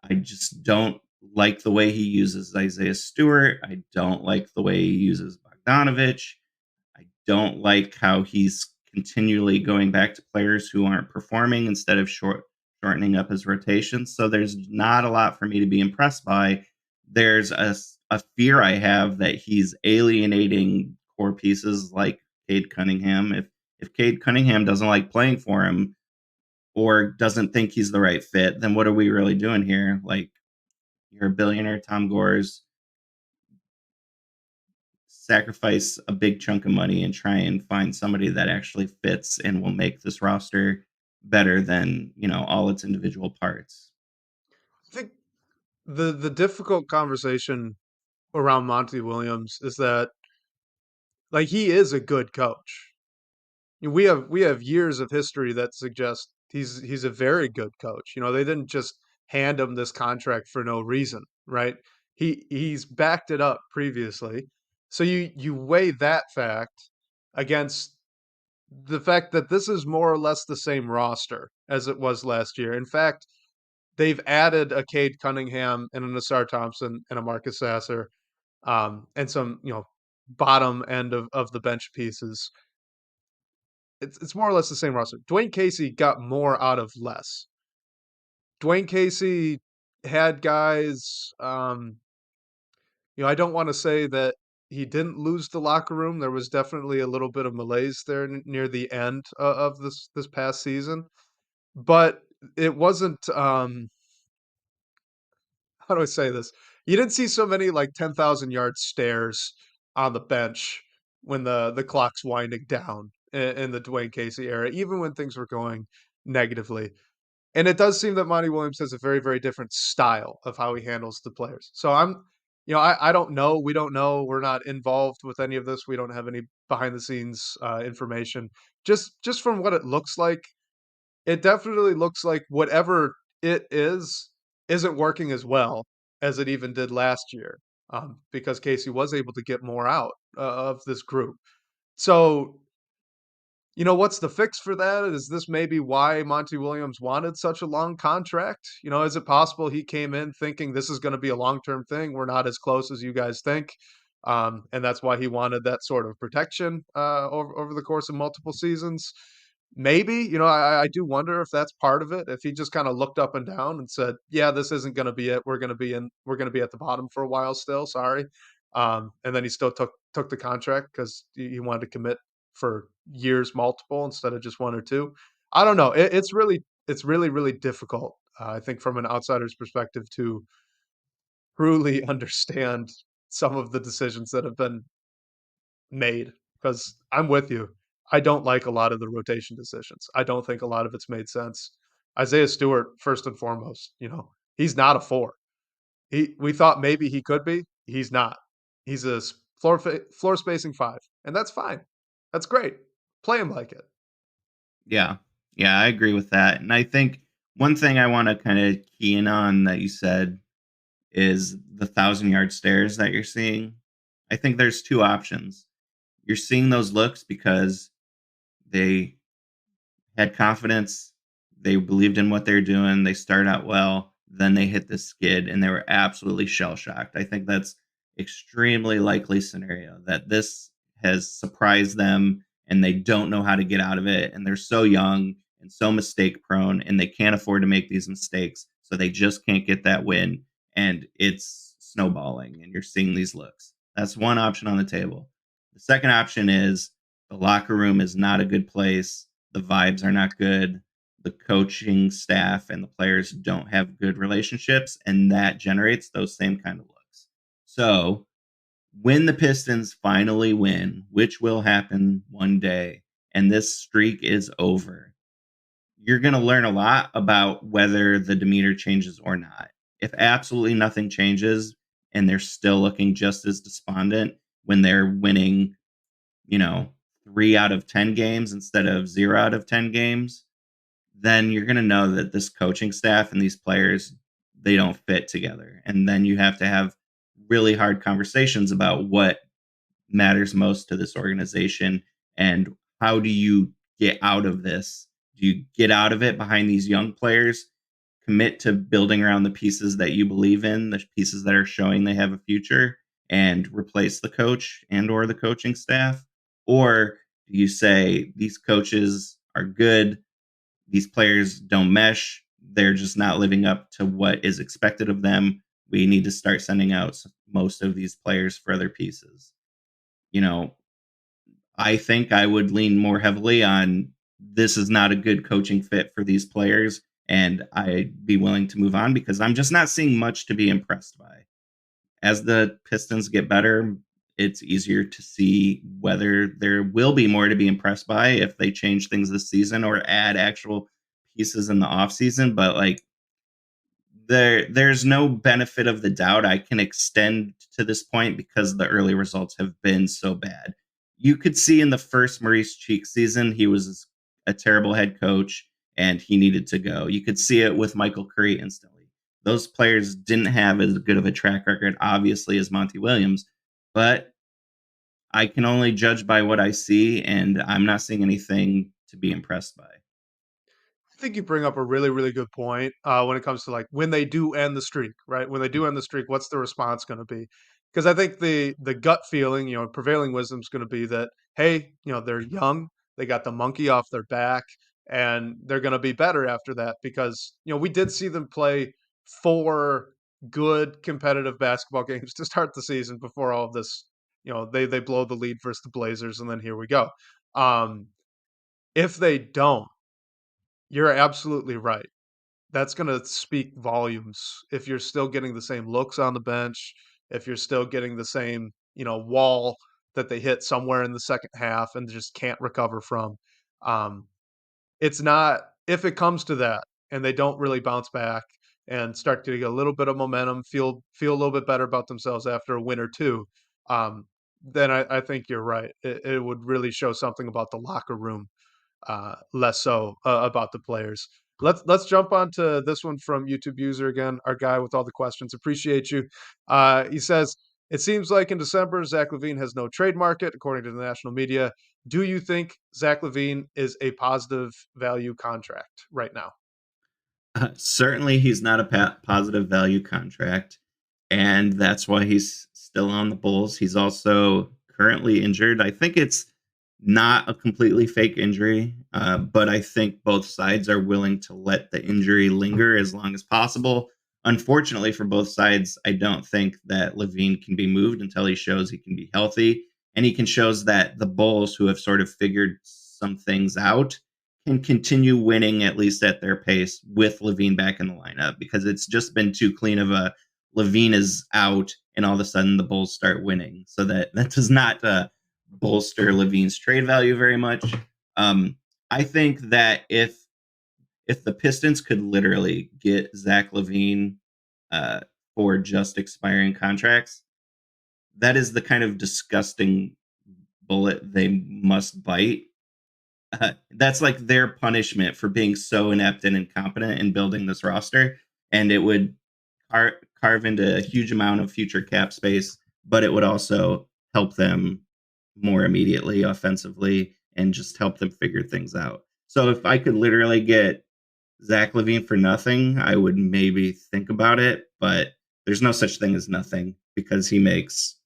I just don't like the way he uses Isaiah Stewart. I don't like the way he uses Bogdanovich. I don't like how he's continually going back to players who aren't performing instead of shortening up his rotation. So there's not a lot for me to be impressed by. There's a fear I have that he's alienating core pieces like Cade Cunningham. If Cade Cunningham doesn't like playing for him or doesn't think he's the right fit, then what are we really doing here? Like, you're a billionaire, Tom Gore's, sacrifice a big chunk of money and try and find somebody that actually fits and will make this roster better than, all its individual parts. I think the difficult conversation around Monty Williams is that like he is a good coach. We have years of history that suggest he's a very good coach. They didn't just hand him this contract for no reason, right? He's backed it up previously. So you weigh that fact against the fact that this is more or less the same roster as it was last year. In fact, they've added a Cade Cunningham and a Nassar Thompson and a Marcus Sasser, and some, bottom end of the bench pieces. It's more or less the same roster. Dwayne Casey got more out of less. Dwayne Casey had guys, I don't wanna say that he didn't lose the locker room. There was definitely a little bit of malaise there near the end of this past season, but it wasn't, how do I say this? You didn't see so many, like, 10,000-yard stares on the bench when the clock's winding down in the Dwayne Casey era, even when things were going negatively. And it does seem that Monty Williams has a very, very different style of how he handles the players. So I don't know. We don't know. We're not involved with any of this. We don't have any behind the scenes information. Just from what it looks like, it definitely looks like whatever it is isn't working as well as it even did last year. Because Casey was able to get more out of this group. So what's the fix for that? Is this maybe why Monty Williams wanted such a long contract? Is it possible he came in thinking this is going to be a long-term thing? We're not as close as you guys think. And that's why he wanted that sort of protection over the course of multiple seasons. Maybe, I do wonder if that's part of it. If he just kind of looked up and down and said, "Yeah, this isn't going to be it. We're going to be at the bottom for a while still. Sorry." And then he still took the contract because he wanted to commit for years multiple instead of just 1 or 2. I don't know. It's really, really difficult, I think from an outsider's perspective to truly understand some of the decisions that have been made. Because 'cause I'm with you. I don't like a lot of the rotation decisions. I don't think a lot of it's made sense. Isaiah Stewart, first and foremost, he's not a 4. We thought maybe he could be. He's not. He's a floor spacing 5, and that's fine. That's great. Play him like it. Yeah. Yeah, I agree with that. And I think one thing I want to kind of key in on that you said is the 1,000-yard stares that you're seeing. I think there's two options. You're seeing those looks because they had confidence, they believed in what they're doing, they start out well, then they hit the skid and they were absolutely shell shocked. I think that's extremely likely scenario that this has surprised them and they don't know how to get out of it and they're so young and so mistake prone and they can't afford to make these mistakes so they just can't get that win and it's snowballing and you're seeing these looks. That's one option on the table. The second option is the locker room is not a good place, the vibes are not good, the coaching staff and the players don't have good relationships, and that generates those same kind of looks. So, when the Pistons finally win, which will happen one day, and this streak is over, you're going to learn a lot about whether the demeanor changes or not. If absolutely nothing changes and they're still looking just as despondent when they're winning, you know, 3 out of 10 games instead of 0 out of 10 games, then you're going to know that this coaching staff and these players, they don't fit together. And then you have to have really hard conversations about what matters most to this organization and how do you get out of this? Do you get out of it behind these young players, commit to building around the pieces that you believe in, the pieces that are showing they have a future, and replace the coach and or the coaching staff? Or do you say these coaches are good, these players don't mesh, they're just not living up to what is expected of them, we need to start sending out most of these players for other pieces? You know, I think I would lean more heavily on this is not a good coaching fit for these players, and I'd be willing to move on because I'm just not seeing much to be impressed by. As the Pistons get better, it's easier to see whether there will be more to be impressed by if they change things this season or add actual pieces in the offseason. But like there's no benefit of the doubt I can extend to this point because the early results have been so bad. You could see in the first Maurice Cheek season, he was a terrible head coach and he needed to go. You could see it with Michael Curry instantly. Those players didn't have as good of a track record, obviously, as Monty Williams, but I can only judge by what I see, and I'm not seeing anything to be impressed by. I think you bring up a really, really good point when it comes to like when they do end the streak, right? When they do end the streak, what's the response going to be? Because I think the gut feeling, prevailing wisdom is going to be that hey, they're young, they got the monkey off their back, and they're going to be better after that. Because we did see them play 4 good competitive basketball games to start the season before all of this. They blow the lead versus the Blazers, and then here we go. Um, if they don't, you're absolutely right. That's gonna speak volumes if you're still getting the same looks on the bench, if you're still getting the same, wall that they hit somewhere in the second half and just can't recover from. Um, it's not if it comes to that and they don't really bounce back, and start getting a little bit of momentum, feel a little bit better about themselves after a win or two, then I think you're right. It would really show something about the locker room, less so about the players. Let's jump on to this one from YouTube user again, our guy with all the questions. Appreciate you. He says, "It seems like in December, Zach Levine has no trade market, according to the national media. Do you think Zach Levine is a positive value contract right now?" Certainly, he's not a positive value contract, and that's why he's still on the Bulls. He's also currently injured. I think it's not a completely fake injury, but I think both sides are willing to let the injury linger as long as possible. Unfortunately for both sides, I don't think that Levine can be moved until he shows he can be healthy, and he can shows that the Bulls, who have sort of figured some things out, can continue winning at least at their pace with Levine back in the lineup, because it's just been too clean of a Levine is out and all of a sudden the Bulls start winning. So that does not bolster Levine's trade value very much. Um, I think that if the Pistons could literally get Zach Levine uh, for just expiring contracts, that is the kind of disgusting bullet they must bite. That's like their punishment for being so inept and incompetent in building this roster, and it would carve into a huge amount of future cap space, but it would also help them more immediately offensively and just help them figure things out. So if I could literally get Zach Levine for nothing, I would maybe think about it, but there's no such thing as nothing because he makes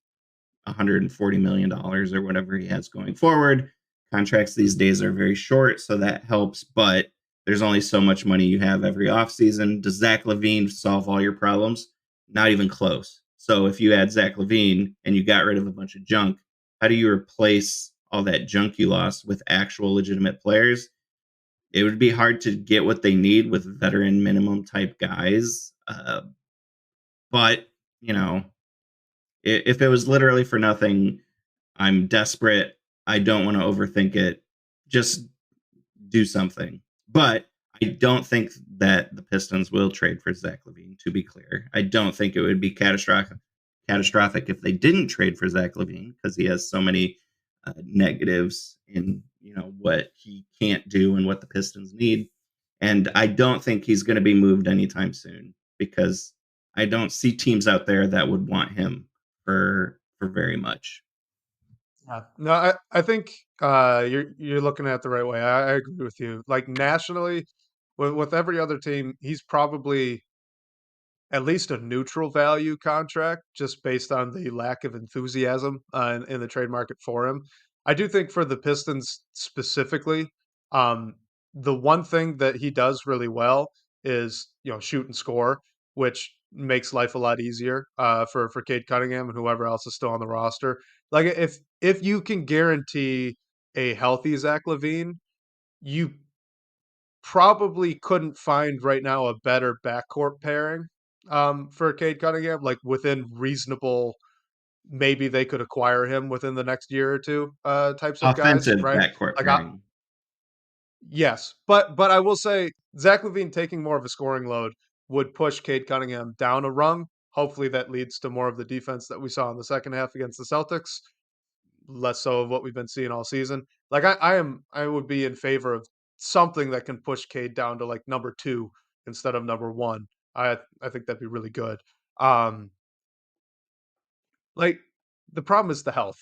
$140 million or whatever he has going forward. Contracts these days are very short, so that helps, but there's only so much money you have every offseason. Does Zach Levine solve all your problems? Not even close. So if you add Zach Levine and you got rid of a bunch of junk, how do you replace all that junk you lost with actual legitimate players? It would be hard to get what they need with veteran minimum type guys. But, you know, if it was literally for nothing, I'm desperate. I don't want to overthink it. Just do something. But I don't think that the Pistons will trade for Zach Levine, to be clear. I don't think it would be catastrophic if they didn't trade for Zach Levine because he has so many negatives in what he can't do and what the Pistons need. And I don't think he's going to be moved anytime soon because I don't see teams out there that would want him for very much. Yeah. No, I think you're looking at it the right way. I agree with you. Like nationally, with every other team, he's probably at least a neutral value contract just based on the lack of enthusiasm in the trade market for him. I do think for the Pistons specifically, um, the one thing that he does really well is shoot and score, which makes life a lot easier for Cade Cunningham and whoever else is still on the roster. Like if you can guarantee a healthy Zach Levine, you probably couldn't find right now a better backcourt pairing, for Cade Cunningham, like, within reasonable maybe they could acquire him within the next year or 2, types of guys, Offensive right? backcourt Like, pairing. yes, but I will say Zach LaVine taking more of a scoring load would push Cade Cunningham down a rung. Hopefully, that leads to more of the defense that we saw in the second half against the Celtics, less so of what we've been seeing all season. Like I would be in favor of something that can push Cade down to like number 2 instead of number 1. I think that'd be really good. Um, like the problem is the health.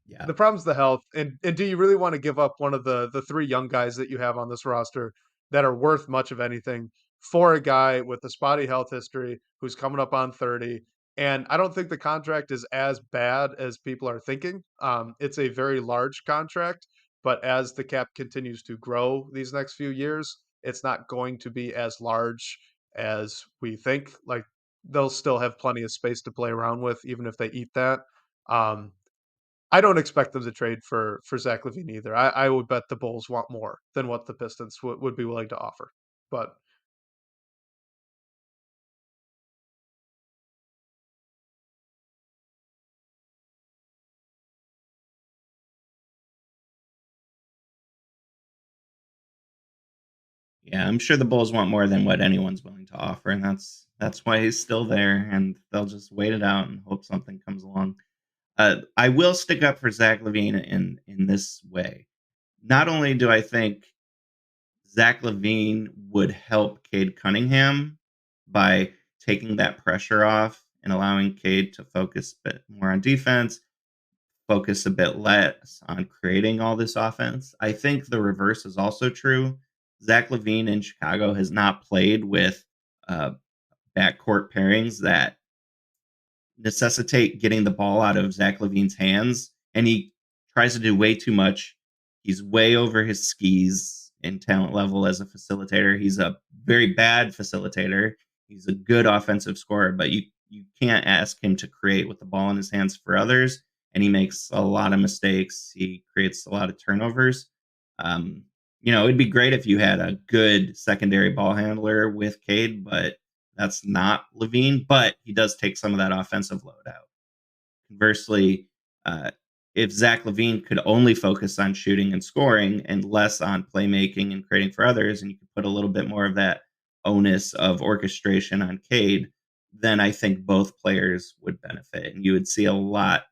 Yeah. The problem's the health, and do you really wanna give up one of the 3 young guys that you have on this roster that are worth much of anything for a guy with a spotty health history who's coming up on 30? And I don't think the contract is as bad as people are thinking. It's a very large contract, but as the cap continues to grow these next few years, it's not going to be as large as we think. Like, they'll still have plenty of space to play around with even if they eat that. Um, I don't expect them to trade for Zach LaVine either. I would bet the Bulls want more than what the Pistons would be willing to offer. But Yeah, I'm sure the Bulls want more than what anyone's willing to offer, and that's why he's still there, and they'll just wait it out and hope something comes along. I will stick up for Zach Levine in this way. Not only do I think Zach Levine would help Cade Cunningham by taking that pressure off and allowing Cade to focus a bit more on defense, focus a bit less on creating all this offense. I think the reverse is also true. Zach Levine in Chicago has not played with uh, backcourt pairings that necessitate getting the ball out of Zach Levine's hands, and he tries to do way too much. He's way over his skis in talent level as a facilitator. He's a very bad facilitator. He's a good offensive scorer, but you can't ask him to create with the ball in his hands for others. And he makes a lot of mistakes. He creates a lot of turnovers. Um, it'd be great if you had a good secondary ball handler with Cade, but that's not Levine. But he does take some of that offensive load out. Conversely, uh, if Zach Levine could only focus on shooting and scoring and less on playmaking and creating for others, and you could put a little bit more of that onus of orchestration on Cade, then I think both players would benefit, and you would see a lot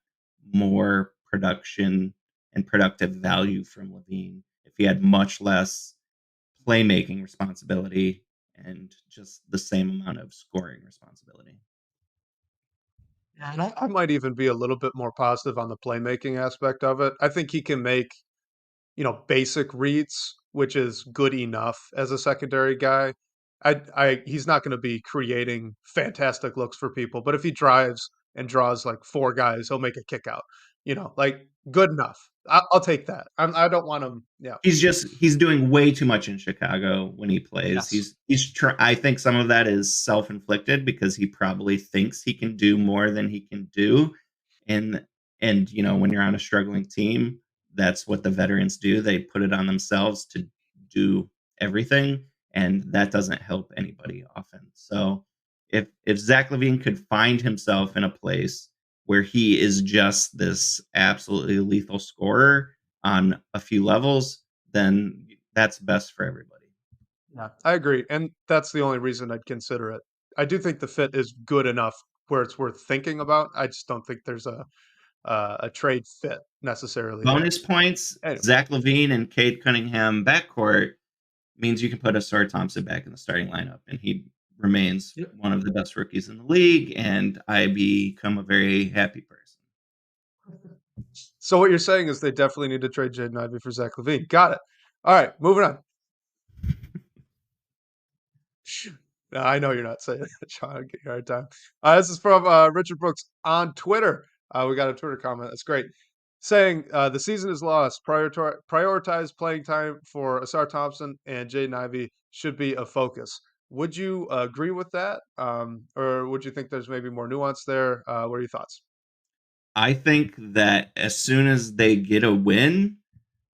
more production and productive value from Levine if he had much less playmaking responsibility and just the same amount of scoring responsibility. Yeah, and I might even be a little bit more positive on the playmaking aspect of it. I think he can make, basic reads, which is good enough as a secondary guy. He's not gonna be creating fantastic looks for people, but if he drives and draws like 4 guys, he'll make a kick out, like, good enough. I'll take that. I don't want him. Yeah. He's doing way too much in Chicago when he plays. Yes. I think some of that is self-inflicted because he probably thinks he can do more than he can do. And when you're on a struggling team, that's what the veterans do. They put it on themselves to do everything, and that doesn't help anybody often. So if Zach Levine could find himself in a place where he is just this absolutely lethal scorer on a few levels, then that's best for everybody. Yeah, I agree, and that's the only reason I'd consider it. I do think the fit is good enough where it's worth thinking about. I just don't think there's a trade fit necessarily there. Bonus points, Anyway, Zach Levine and Cade Cunningham backcourt means you can put Asar Thompson back in the starting lineup, and he remains yep. one of the best rookies in the league, and I become a very happy person. So what you're saying is they definitely need to trade Jaden Ivey for Zach Levine. Got it. All right, moving on. No, I know you're not saying that, Sean. I'll get you a hard time. This is from Richard Brooks on Twitter. We got a Twitter comment. That's great. Saying the season is lost. Prioritize playing time for Asar Thompson and Jaden Ivey should be a focus. Would you agree with that, or would you think there's maybe more nuance there? What are your thoughts? I think that as soon as they get a win,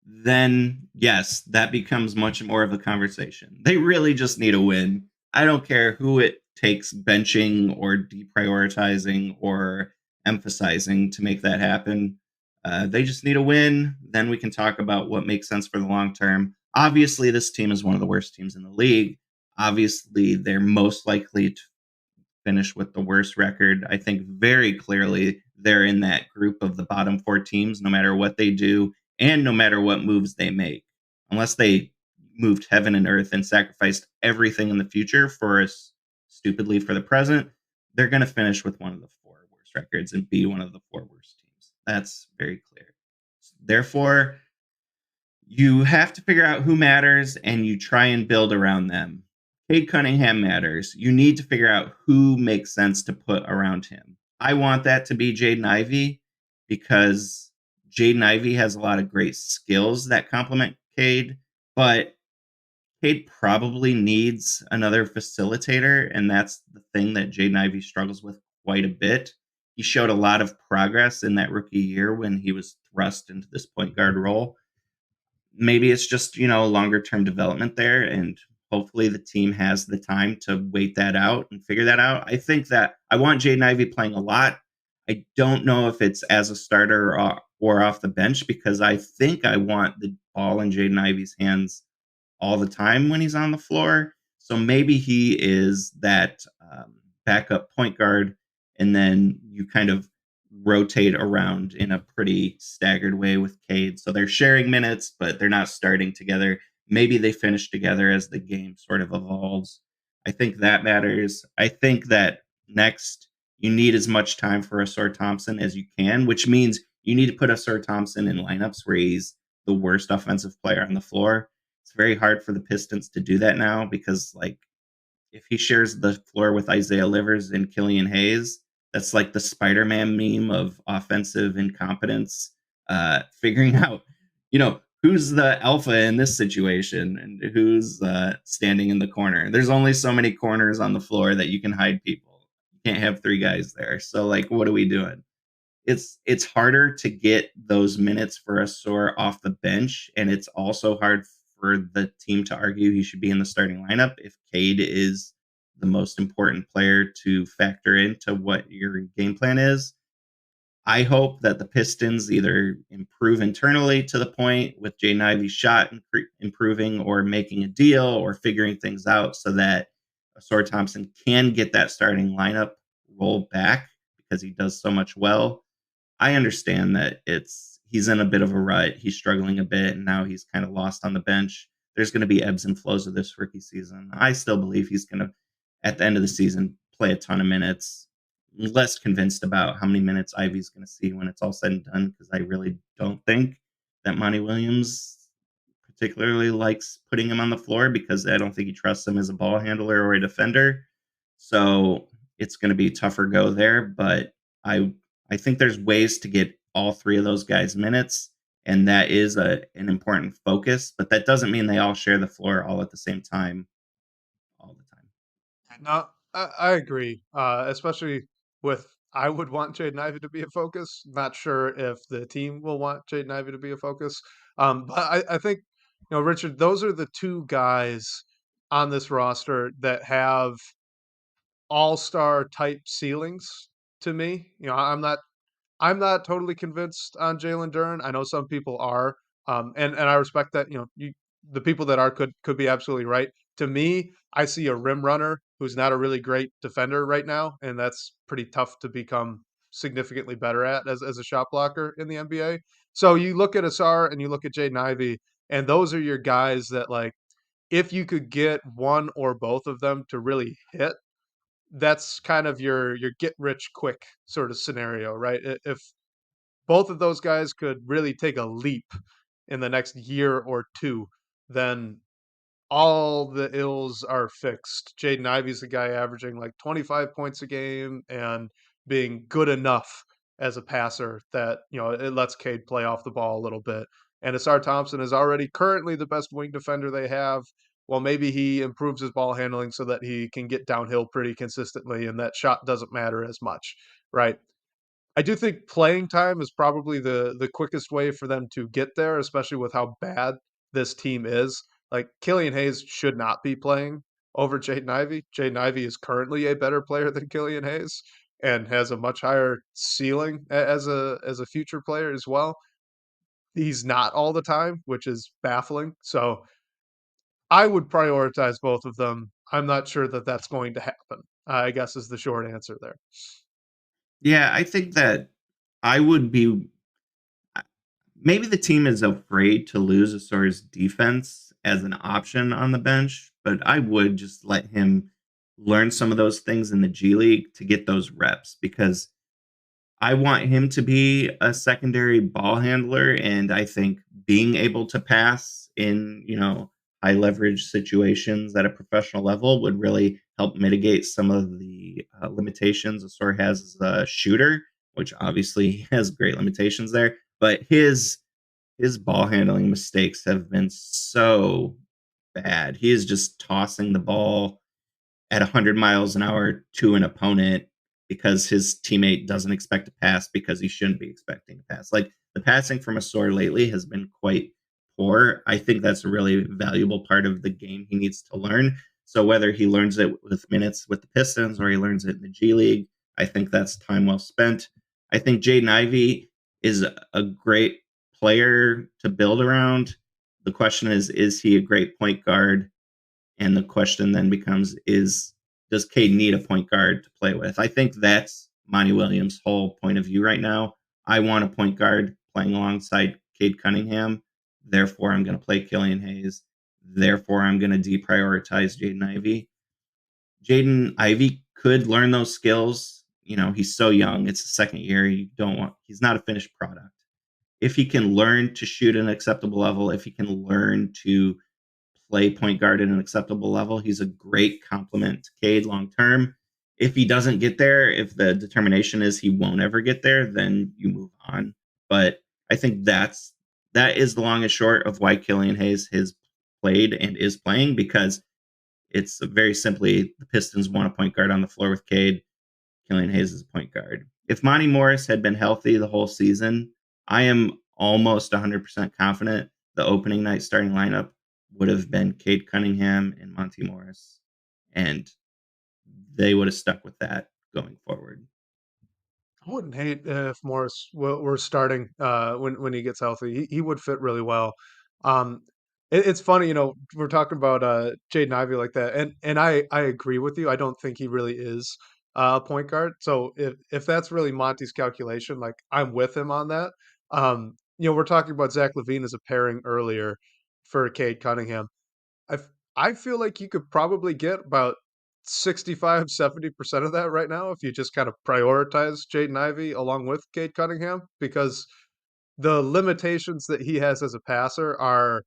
then yes, that becomes much more of a conversation. They really just need a win. I don't care who it takes benching or deprioritizing or emphasizing to make that happen. They just need a win. Then we can talk about what makes sense for the long term. Obviously, this team is one of the worst teams in the league. Obviously, they're most likely to finish with the worst record. I think very clearly they're in that group of the bottom four teams, no matter what they do and no matter what moves they make. Unless they moved heaven and earth and sacrificed everything in the future for us stupidly for the present, they're going to finish with one of the four worst records and be one of the four worst teams. That's very clear. Therefore, you have to figure out who matters and you try and build around them. Cade Cunningham matters. You need to figure out who makes sense to put around him. I want that to be Jaden Ivey because Jaden Ivey has a lot of great skills that complement Cade, but Cade probably needs another facilitator, and that's the thing that Jaden Ivey struggles with quite a bit. He showed a lot of progress in that rookie year when he was thrust into this point guard role. Maybe it's just, longer term development there, and hopefully the team has the time to wait that out and figure that out. I think that I want Jaden Ivey playing a lot. I don't know if it's as a starter or off the bench because I think I want the ball in Jaden Ivey's hands all the time when he's on the floor. So maybe he is that backup point guard, and then you kind of rotate around in a pretty staggered way with Cade. So they're sharing minutes, but they're not starting together. Maybe they finish together as the game sort of evolves. I think that matters. I think that next you need as much time for Asar Thompson as you can, which means you need to put Asar Thompson in lineups where he's the worst offensive player on the floor. It's very hard for the Pistons to do that now because, like, if he shares the floor with Isaiah Livers and Killian Hayes, that's like the Spider-Man meme of offensive incompetence. Figuring out, who's the alpha in this situation and who's standing in the corner. There's only so many corners on the floor that you can hide people. You can't have three guys there. So, like, what are we doing? It's harder to get those minutes for a Sore off the bench, and it's also hard for the team to argue he should be in the starting lineup if Cade is the most important player to factor into what your game plan is. I hope that the Pistons either improve internally to the point with Jaden Ivey's shot improving, or making a deal, or figuring things out so that Asar Thompson can get that starting lineup rolled back because he does so much well. I understand that he's in a bit of a rut. He's struggling a bit, and now he's kind of lost on the bench. There's going to be ebbs and flows of this rookie season. I still believe he's going to, at the end of the season, play a ton of minutes. Less convinced about how many minutes Ivy's going to see when it's all said and done, because I really don't think that Monty Williams particularly likes putting him on the floor, because I don't think he trusts him as a ball handler or a defender. So it's going to be tougher go there, but I think there's ways to get all three of those guys minutes, and that is an important focus. But that doesn't mean they all share the floor all at the same time, all the time. No, I agree. Especially with I would want Jaden Ivey to be a focus. Not sure if the team will want Jaden Ivey to be a focus. But I think, Richard, those are the two guys on this roster that have all-star type ceilings to me. I'm not totally convinced on Jalen Duren. I know some people are, and I respect that. The people that are could be absolutely right. To me, I see a rim runner who's not a really great defender right now, and that's pretty tough to become significantly better at as a shot blocker in the NBA. So you look at Asar and you look at Jaden Ivey, and those are your guys that, like, if you could get one or both of them to really hit, that's kind of your get rich quick sort of scenario, right? If both of those guys could really take a leap in the next year or two, then all the ills are fixed. Jaden Ivey's the guy averaging like 25 points a game and being good enough as a passer that, it lets Cade play off the ball a little bit. And Asar Thompson is already currently the best wing defender they have. Well, maybe he improves his ball handling so that he can get downhill pretty consistently and that shot doesn't matter as much, right? I do think playing time is probably the quickest way for them to get there, especially with how bad this team is. Like, Killian Hayes should not be playing over Jaden Ivey. Jaden Ivey is currently a better player than Killian Hayes and has a much higher ceiling as a future player as well. He's not all the time, which is baffling. So I would prioritize both of them. I'm not sure that that's going to happen. I guess is the short answer there. Yeah, I think that I would be. Maybe the team is afraid to lose Asar's defense as an option on the bench, but I would just let him learn some of those things in the G League to get those reps, because I want him to be a secondary ball handler, and I think being able to pass in, high leverage situations at a professional level would really help mitigate some of the limitations Asar has as a shooter, which obviously he has great limitations there. But his ball handling mistakes have been so bad. He is just tossing the ball at 100 miles an hour to an opponent because his teammate doesn't expect to pass because he shouldn't be expecting to pass. Like, the passing from Asor lately has been quite poor. I think that's a really valuable part of the game he needs to learn. So whether he learns it with minutes with the Pistons or he learns it in the G League, I think that's time well spent. I think Jaden Ivey is a great player to build around. The question is he a great point guard? And the question then becomes, is does Cade need a point guard to play with? I think that's Monty Williams' whole point of view right now. I want a point guard playing alongside Cade Cunningham. Therefore, I'm going to play Killian Hayes. Therefore, I'm going to deprioritize Jaden Ivey. Jaden Ivey could learn those skills. You know, he's so young. It's the second year. He's not a finished product. If he can learn to shoot at an acceptable level, if he can learn to play point guard at an acceptable level, he's a great complement to Cade long term. If he doesn't get there, if the determination is he won't ever get there, then you move on. But I think that is the long and short of why Killian Hayes has played and is playing, because it's very simply the Pistons want a point guard on the floor with Cade. Killian Hayes is a point guard. If Monty Morris had been healthy the whole season, I am almost 100% confident the opening night starting lineup would have been Cade Cunningham and Monty Morris, and they would have stuck with that going forward. I wouldn't hate if Morris were starting when he gets healthy. He would fit really well. Um, it's funny, we're talking about Jaden Ivey like that, and I agree with you. I don't think he really is a point guard. So if that's really Monty's calculation, like I'm with him on that. We're talking about Zach LaVine as a pairing earlier for Cade Cunningham. I f I feel like you could probably get about 65-70% of that right now if you just kind of prioritize Jaden Ivey along with Cade Cunningham, because the limitations that he has as a passer are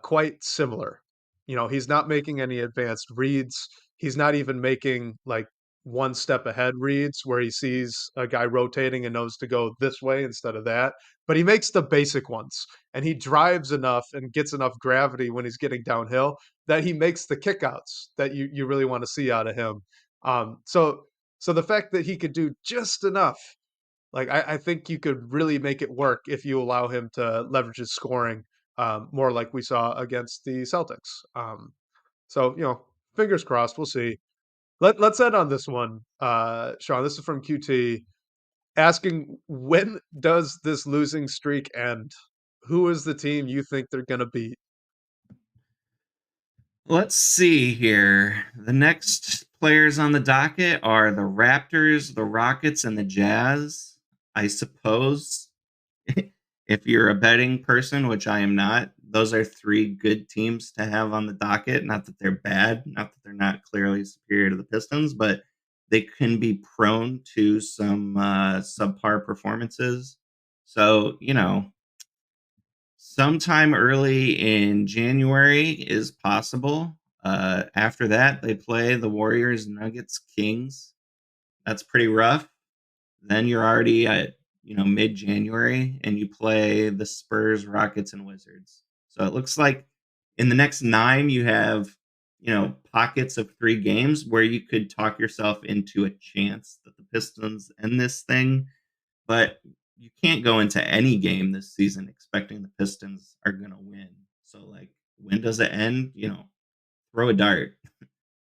quite similar. He's not making any advanced reads. He's not even making like one step ahead reads where he sees a guy rotating and knows to go this way instead of that. But he makes the basic ones, and he drives enough and gets enough gravity when he's getting downhill that he makes the kickouts that you really want to see out of him. So the fact that he could do just enough, like I think you could really make it work if you allow him to leverage his scoring more like we saw against the Celtics. So fingers crossed. We'll see. Let's end on this one, Sean. This is from QT asking, when does this losing streak end? Who is the team you think they're gonna beat? Let's see here. The next players on the docket are the Raptors, the Rockets, and the Jazz. I suppose if you're a betting person, which I am not, those are three good teams to have on the docket. Not that they're bad, not that they're not clearly superior to the Pistons, but they can be prone to some subpar performances. So, sometime early in January is possible. After that, they play the Warriors, Nuggets, Kings. That's pretty rough. Then you're already at mid January, and you play the Spurs, Rockets, and Wizards. So it looks like in the next 9 you have pockets of 3 games where you could talk yourself into a chance that the Pistons end this thing, but you can't go into any game this season expecting the Pistons are going to win. So like, when does it end? Throw a dart.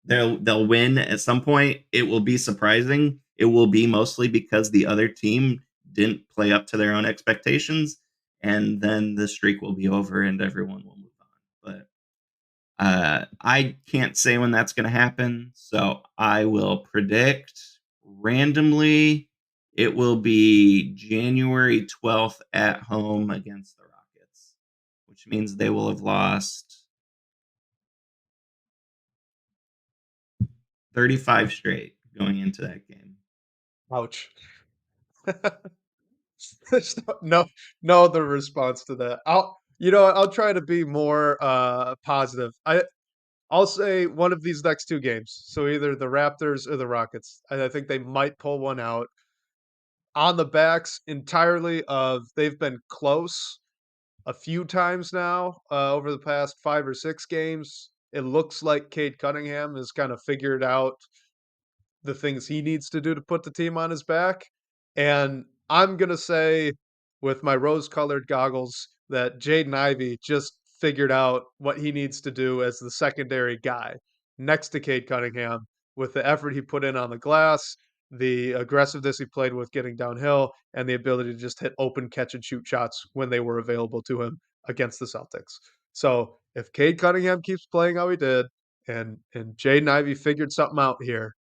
They'll win at some point. It will be surprising. It will be mostly because the other team didn't play up to their own expectations, and then the streak will be over and everyone will move on. But I can't say when that's going to happen, so I will predict randomly it will be January 12th at home against the Rockets, which means they will have lost 35 straight going into that game. Ouch. There's no other response to that. I'll try to be more positive. I'll say one of these next 2 games. So either the Raptors or the Rockets. I think they might pull one out on the backs entirely of they've been close a few times now over the past 5 or 6 games. It looks like Cade Cunningham has kind of figured out the things he needs to do to put the team on his back. And I'm going to say, with my rose colored goggles, that Jaden Ivey just figured out what he needs to do as the secondary guy next to Cade Cunningham with the effort he put in on the glass, the aggressiveness he played with getting downhill, and the ability to just hit open catch and shoot shots when they were available to him. against the Celtics. So if Cade Cunningham keeps playing how he did, and Jaden Ivey figured something out here,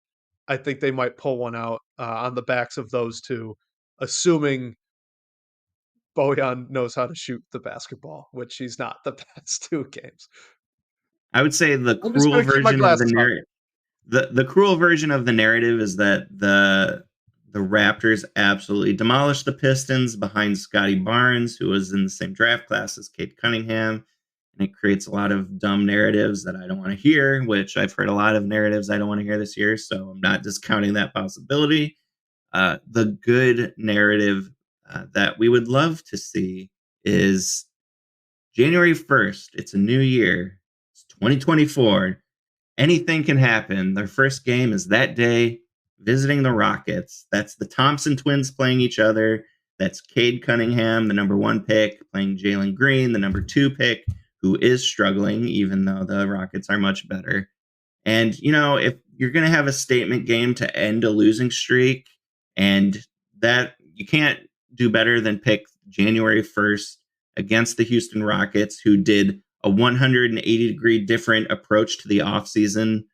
I think they might pull one out on the backs of those two, assuming Bojan knows how to shoot the basketball, which he's not the past 2 games. I would say I'm just gonna keep my glasses on. the cruel version of the narrative is that the Raptors absolutely demolished the Pistons behind Scotty Barnes, who was in the same draft class as Cade Cunningham. And it creates a lot of dumb narratives that I don't want to hear, which I've heard a lot of narratives I don't want to hear this year. So I'm not discounting that possibility. The good narrative that we would love to see is January 1st. It's a new year. It's 2024. Anything can happen. Their first game is that day, visiting the Rockets. That's the Thompson twins playing each other. That's Cade Cunningham, the #1 pick, playing Jalen Green, the #2 pick, who is struggling, even though the Rockets are much better. And, if you're going to have a statement game to end a losing streak, and that you can't do better than pick January 1st against the Houston Rockets, who did a 180-degree different approach to the offseason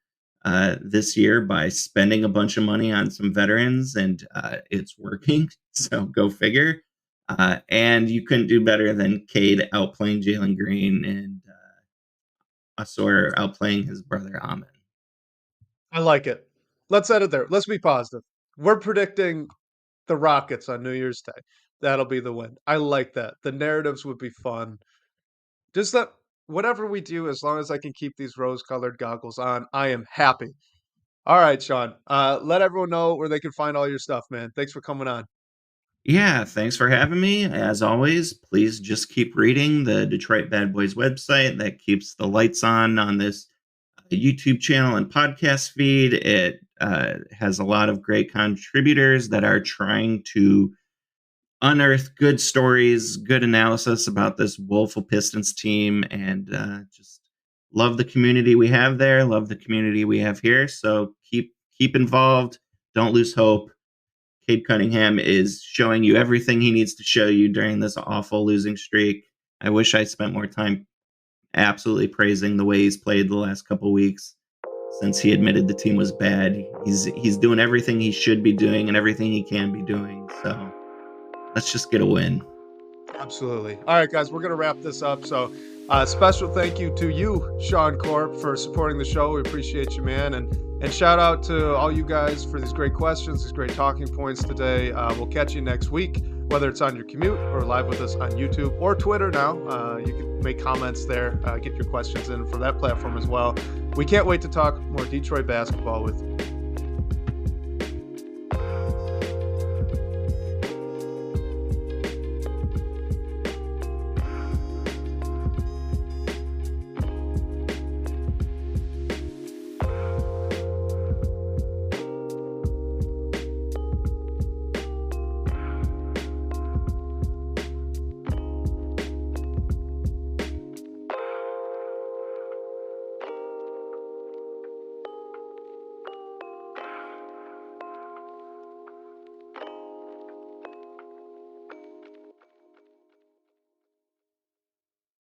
this year by spending a bunch of money on some veterans, and it's working. So go figure. And you couldn't do better than Cade outplaying Jalen Green and Asor outplaying his brother Amin. I like it. Let's end it there. Let's be positive. We're predicting the Rockets on New Year's Day. That'll be the win. I like that. The narratives would be fun. Just that whatever we do, as long as I can keep these rose-colored goggles on, I am happy. All right, Sean. Let everyone know where they can find all your stuff, man. Thanks for coming on. Yeah, thanks for having me. As always, please just keep reading the Detroit Bad Boys website that keeps the lights on this YouTube channel and podcast feed. It has a lot of great contributors that are trying to unearth good stories, good analysis about this woeful Pistons team, and just love the community we have there. Love the community we have here. So keep involved. Don't lose hope. Cade Cunningham is showing you everything he needs to show you during this awful losing streak. I wish I spent more time absolutely praising the way he's played the last couple weeks since he admitted the team was bad. He's doing everything he should be doing and everything he can be doing. So let's just get a win. Absolutely. All right, guys, we're going to wrap this up. So special thank you to you, Sean Corp, for supporting the show. We appreciate you, man. And shout out to all you guys for these great questions, these great talking points today. We'll catch you next week, whether it's on your commute or live with us on YouTube or Twitter now. You can make comments there, get your questions in for that platform as well. We can't wait to talk more Detroit basketball with you.